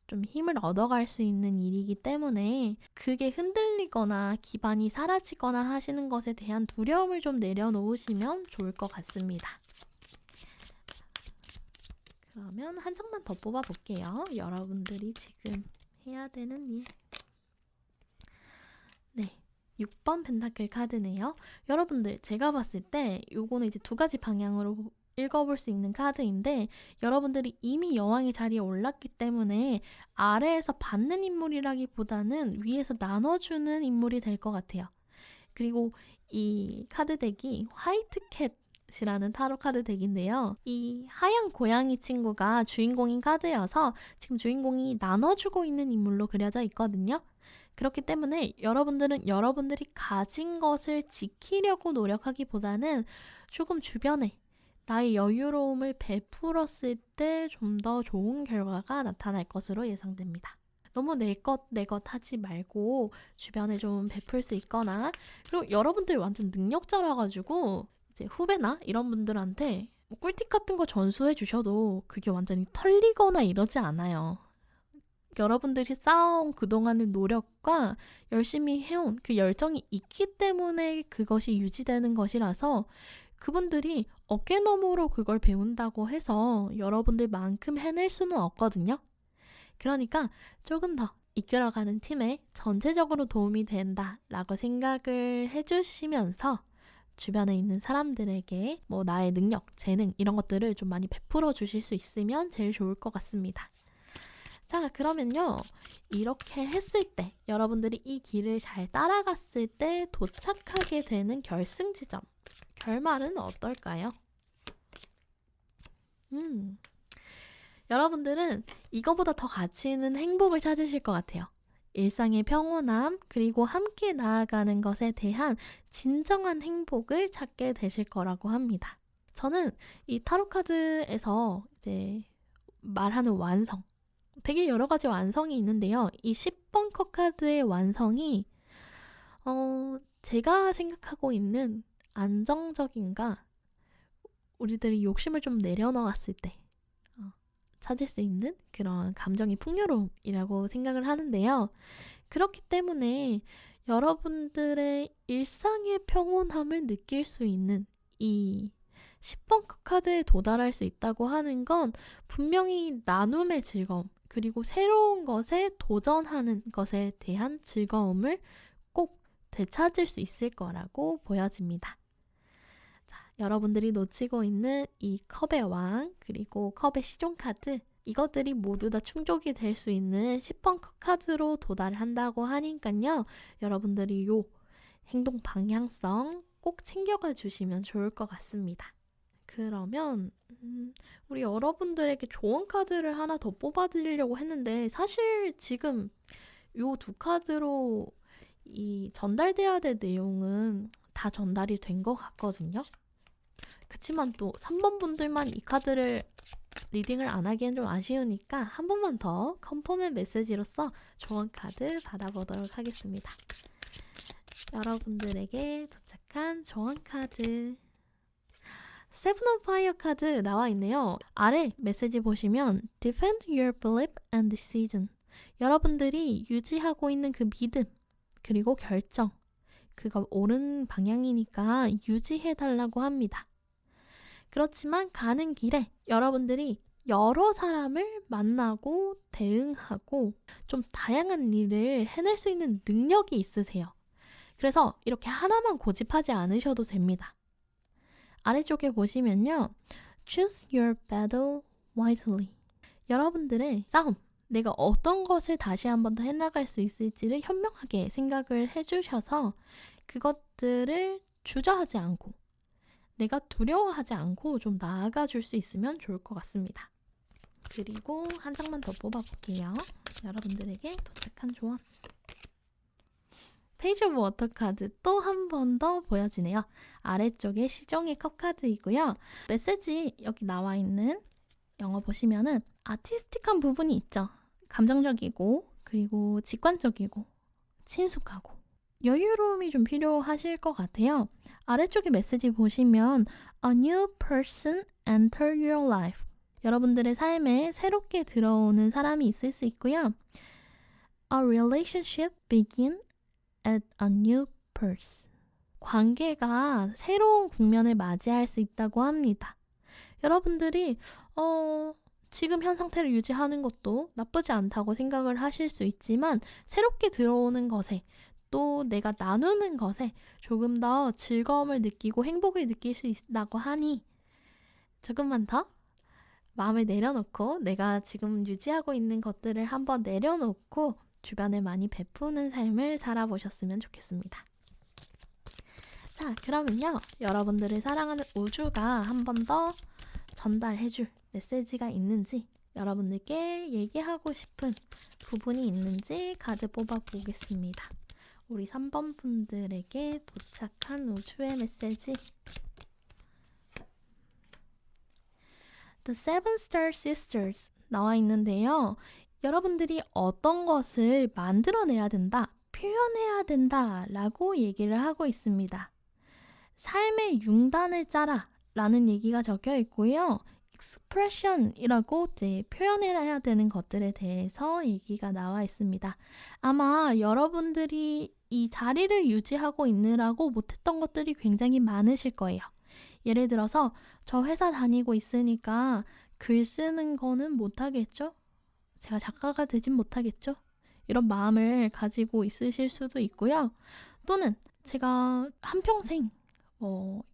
좀 힘을 얻어갈 수 있는 일이기 때문에 그게 흔들리거나 기반이 사라지거나 하시는 것에 대한 두려움을 좀 내려놓으시면 좋을 것 같습니다. 그러면 한 장만 더 뽑아볼게요. 여러분들이 지금 해야 되는 일. 네, 6번 펜타클 카드네요. 여러분들, 제가 봤을 때 요거는 이제 두 가지 방향으로 읽어볼 수 있는 카드인데 여러분들이 이미 여왕의 자리에 올랐기 때문에 아래에서 받는 인물이라기보다는 위에서 나눠주는 인물이 될 것 같아요. 그리고 이 카드 덱이 화이트 캣이라는 타로 카드 덱인데요. 이 하얀 고양이 친구가 주인공인 카드여서 지금 주인공이 나눠주고 있는 인물로 그려져 있거든요. 그렇기 때문에 여러분들은 여러분들이 가진 것을 지키려고 노력하기보다는 조금 주변에 나의 여유로움을 베풀었을 때 좀 더 좋은 결과가 나타날 것으로 예상됩니다. 너무 내 것 하지 말고 주변에 좀 베풀 수 있거나, 그리고 여러분들 완전 능력자라 가지고 이제 후배나 이런 분들한테 뭐 꿀팁 같은 거 전수해 주셔도 그게 완전히 털리거나 이러지 않아요. 여러분들이 쌓아온 그동안의 노력과 열심히 해온 그 열정이 있기 때문에 그것이 유지되는 것이라서 그분들이 어깨너머로 그걸 배운다고 해서 여러분들만큼 해낼 수는 없거든요. 그러니까 조금 더 이끌어가는 팀에 전체적으로 도움이 된다라고 생각을 해주시면서 주변에 있는 사람들에게 뭐 나의 능력, 재능 이런 것들을 좀 많이 베풀어 주실 수 있으면 제일 좋을 것 같습니다. 자, 그러면요. 이렇게 했을 때 여러분들이 이 길을 잘 따라갔을 때 도착하게 되는 결승 지점, 결말은 어떨까요? 여러분들은 이거보다 더 가치 있는 행복을 찾으실 것 같아요. 일상의 평온함, 그리고 함께 나아가는 것에 대한 진정한 행복을 찾게 되실 거라고 합니다. 저는 이 타로 카드에서 이제 말하는 완성, 되게 여러 가지 완성이 있는데요. 이 10번 컵 카드의 완성이 제가 생각하고 있는 안정적인가, 우리들이 욕심을 좀 내려놓았을 때 찾을 수 있는 그런 감정의 풍요로움이라고 생각을 하는데요. 그렇기 때문에 여러분들의 일상의 평온함을 느낄 수 있는 이 10번 카드에 도달할 수 있다고 하는 건 분명히 나눔의 즐거움, 그리고 새로운 것에 도전하는 것에 대한 즐거움을 꼭 되찾을 수 있을 거라고 보여집니다. 여러분들이 놓치고 있는 이 컵의 왕, 그리고 컵의 시종 카드, 이것들이 모두 다 충족이 될 수 있는 10번 컵 카드로 도달한다고 하니까요. 여러분들이 요 행동 방향성 꼭 챙겨가 주시면 좋을 것 같습니다. 그러면 우리 여러분들에게 조언 카드를 하나 더 뽑아드리려고 했는데 사실 지금 요 두 카드로 이 전달돼야 될 내용은 다 전달이 된 것 같거든요. 그치만 또 3번 분들만 이 카드를 리딩을 안 하기엔 좀 아쉬우니까 한 번만 더 컨펌의 메시지로서 조언 카드 받아보도록 하겠습니다. 여러분들에게 도착한 조언 카드, 세븐 오브 파이어 카드 나와 있네요. 아래 메시지 보시면 Defend your belief and decision. 여러분들이 유지하고 있는 그 믿음 그리고 결정, 그거 옳은 방향이니까 유지해달라고 합니다. 그렇지만 가는 길에 여러분들이 여러 사람을 만나고 대응하고 좀 다양한 일을 해낼 수 있는 능력이 있으세요. 그래서 이렇게 하나만 고집하지 않으셔도 됩니다. 아래쪽에 보시면요. Choose your battle wisely. 여러분들의 싸움, 내가 어떤 것을 다시 한 번 더 해나갈 수 있을지를 현명하게 생각을 해주셔서 그것들을 주저하지 않고 내가 두려워하지 않고 좀 나아가 줄 수 있으면 좋을 것 같습니다. 그리고 한 장만 더 뽑아볼게요. 여러분들에게 도착한 조언. 페이지 오브 워터 카드 또 한 번 더 보여지네요. 아래쪽에 시종의 컵 카드이고요. 메시지 여기 나와 있는 영어 보시면은 아티스틱한 부분이 있죠. 감정적이고 그리고 직관적이고 친숙하고 여유로움이 좀 필요하실 것 같아요. 아래쪽에 메시지 보시면 A new person enter your life. 여러분들의 삶에 새롭게 들어오는 사람이 있을 수 있고요. A relationship begin at a new person. 관계가 새로운 국면을 맞이할 수 있다고 합니다. 여러분들이 지금 현 상태를 유지하는 것도 나쁘지 않다고 생각을 하실 수 있지만 새롭게 들어오는 것에 또 내가 나누는 것에 조금 더 즐거움을 느끼고 행복을 느낄 수 있다고 하니 조금만 더 마음을 내려놓고 내가 지금 유지하고 있는 것들을 한번 내려놓고 주변에 많이 베푸는 삶을 살아보셨으면 좋겠습니다. 자, 그러면요. 여러분들을 사랑하는 우주가 한 번 더 전달해줄 메시지가 있는지 여러분들께 얘기하고 싶은 부분이 있는지 카드 뽑아보겠습니다. 우리 3번 분들에게 도착한 우주의 메시지. The Seven Star Sisters 나와 있는데요. 여러분들이 어떤 것을 만들어내야 된다, 표현해야 된다 라고 얘기를 하고 있습니다. 삶의 융단을 짜라 라는 얘기가 적혀 있고요. expression이라고 표현해야 되는 것들에 대해서 얘기가 나와 있습니다. 아마 여러분들이 이 자리를 유지하고 있느라고 못했던 것들이 굉장히 많으실 거예요. 예를 들어서 저 회사 다니고 있으니까 글 쓰는 거는 못하겠죠? 제가 작가가 되진 못하겠죠? 이런 마음을 가지고 있으실 수도 있고요. 또는 제가 한평생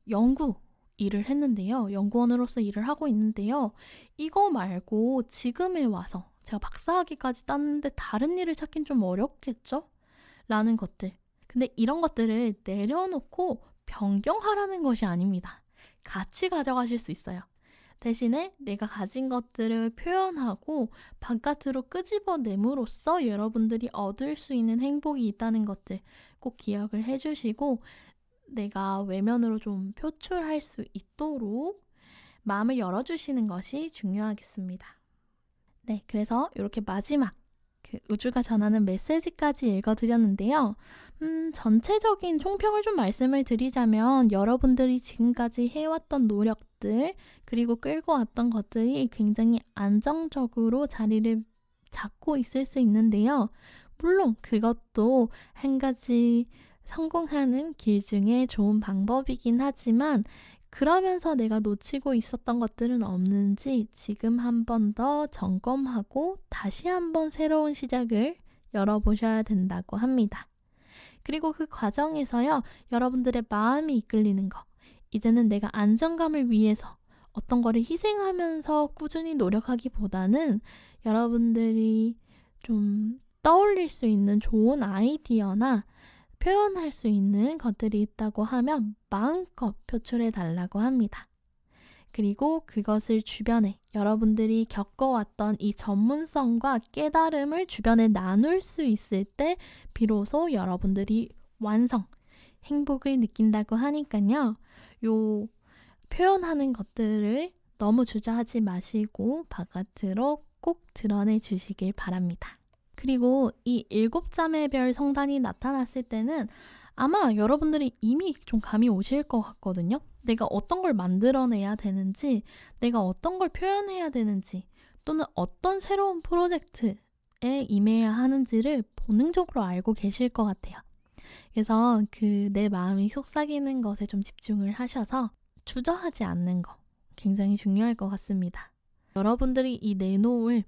연구 일을 했는데요. 연구원으로서 일을 하고 있는데요. 이거 말고 지금에 와서 제가 박사학위까지 땄는데 다른 일을 찾긴 좀 어렵겠죠? 라는 것들. 근데 이런 것들을 내려놓고 변경하라는 것이 아닙니다. 같이 가져가실 수 있어요. 대신에 내가 가진 것들을 표현하고 바깥으로 끄집어냄으로써 여러분들이 얻을 수 있는 행복이 있다는 것들 꼭 기억을 해주시고 내가 외면으로 좀 표출할 수 있도록 마음을 열어주시는 것이 중요하겠습니다. 네, 그래서 이렇게 마지막 우주가 전하는 메시지까지 읽어드렸는데요. 전체적인 총평을 좀 말씀을 드리자면 여러분들이 지금까지 해왔던 노력들 그리고 끌고 왔던 것들이 굉장히 안정적으로 자리를 잡고 있을 수 있는데요. 물론 그것도 한 가지 성공하는 길 중에 좋은 방법이긴 하지만 그러면서 내가 놓치고 있었던 것들은 없는지 지금 한 번 더 점검하고 다시 한번 새로운 시작을 열어보셔야 된다고 합니다. 그리고 그 과정에서요, 여러분들의 마음이 이끌리는 거, 이제는 내가 안정감을 위해서 어떤 거를 희생하면서 꾸준히 노력하기보다는 여러분들이 좀 떠올릴 수 있는 좋은 아이디어나 표현할 수 있는 것들이 있다고 하면 마음껏 표출해 달라고 합니다. 그리고 그것을 주변에 여러분들이 겪어왔던 이 전문성과 깨달음을 주변에 나눌 수 있을 때 비로소 여러분들이 완성, 행복을 느낀다고 하니까요. 요 표현하는 것들을 너무 주저하지 마시고 바깥으로 꼭 드러내 주시길 바랍니다. 그리고 이 7자매별 성단이 나타났을 때는 아마 여러분들이 이미 좀 감이 오실 것 같거든요. 내가 어떤 걸 만들어내야 되는지, 내가 어떤 걸 표현해야 되는지, 또는 어떤 새로운 프로젝트에 임해야 하는지를 본능적으로 알고 계실 것 같아요. 그래서 내 마음이 속삭이는 것에 좀 집중을 하셔서 주저하지 않는 거 굉장히 중요할 것 같습니다. 여러분들이 이 내놓을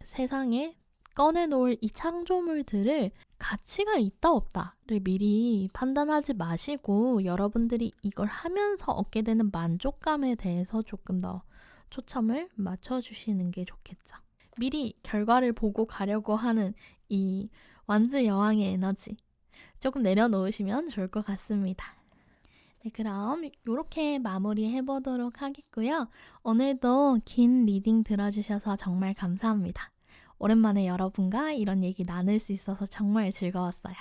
세상에 꺼내놓을 이 창조물들을 가치가 있다 없다를 미리 판단하지 마시고 여러분들이 이걸 하면서 얻게 되는 만족감에 대해서 조금 더 초점을 맞춰주시는 게 좋겠죠. 미리 결과를 보고 가려고 하는 이 완즈 여왕의 에너지 조금 내려놓으시면 좋을 것 같습니다. 네, 그럼 이렇게 마무리해 보도록 하겠고요. 오늘도 긴 리딩 들어주셔서 정말 감사합니다. 오랜만에 여러분과 이런 얘기 나눌 수 있어서 정말 즐거웠어요.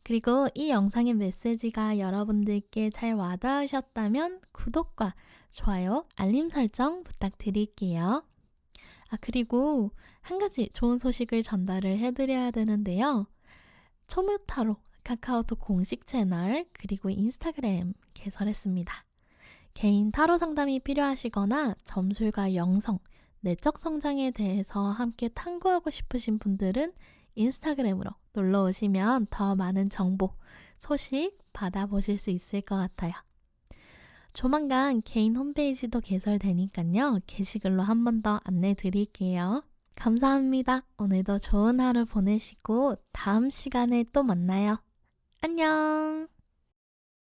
그리고 이 영상의 메시지가 여러분들께 잘 와닿으셨다면 구독과 좋아요, 알림 설정 부탁드릴게요. 그리고 한 가지 좋은 소식을 전달을 해드려야 되는데요. 초무타로 카카오톡 공식 채널 그리고 인스타그램 개설했습니다. 개인 타로 상담이 필요하시거나 점술과 영성, 내적 성장에 대해서 함께 탐구하고 싶으신 분들은 인스타그램으로 놀러 오시면 더 많은 정보, 소식 받아보실 수 있을 것 같아요. 조만간 개인 홈페이지도 개설되니까요. 게시글로 한 번 더 안내 드릴게요. 감사합니다. 오늘도 좋은 하루 보내시고 다음 시간에 또 만나요. 안녕!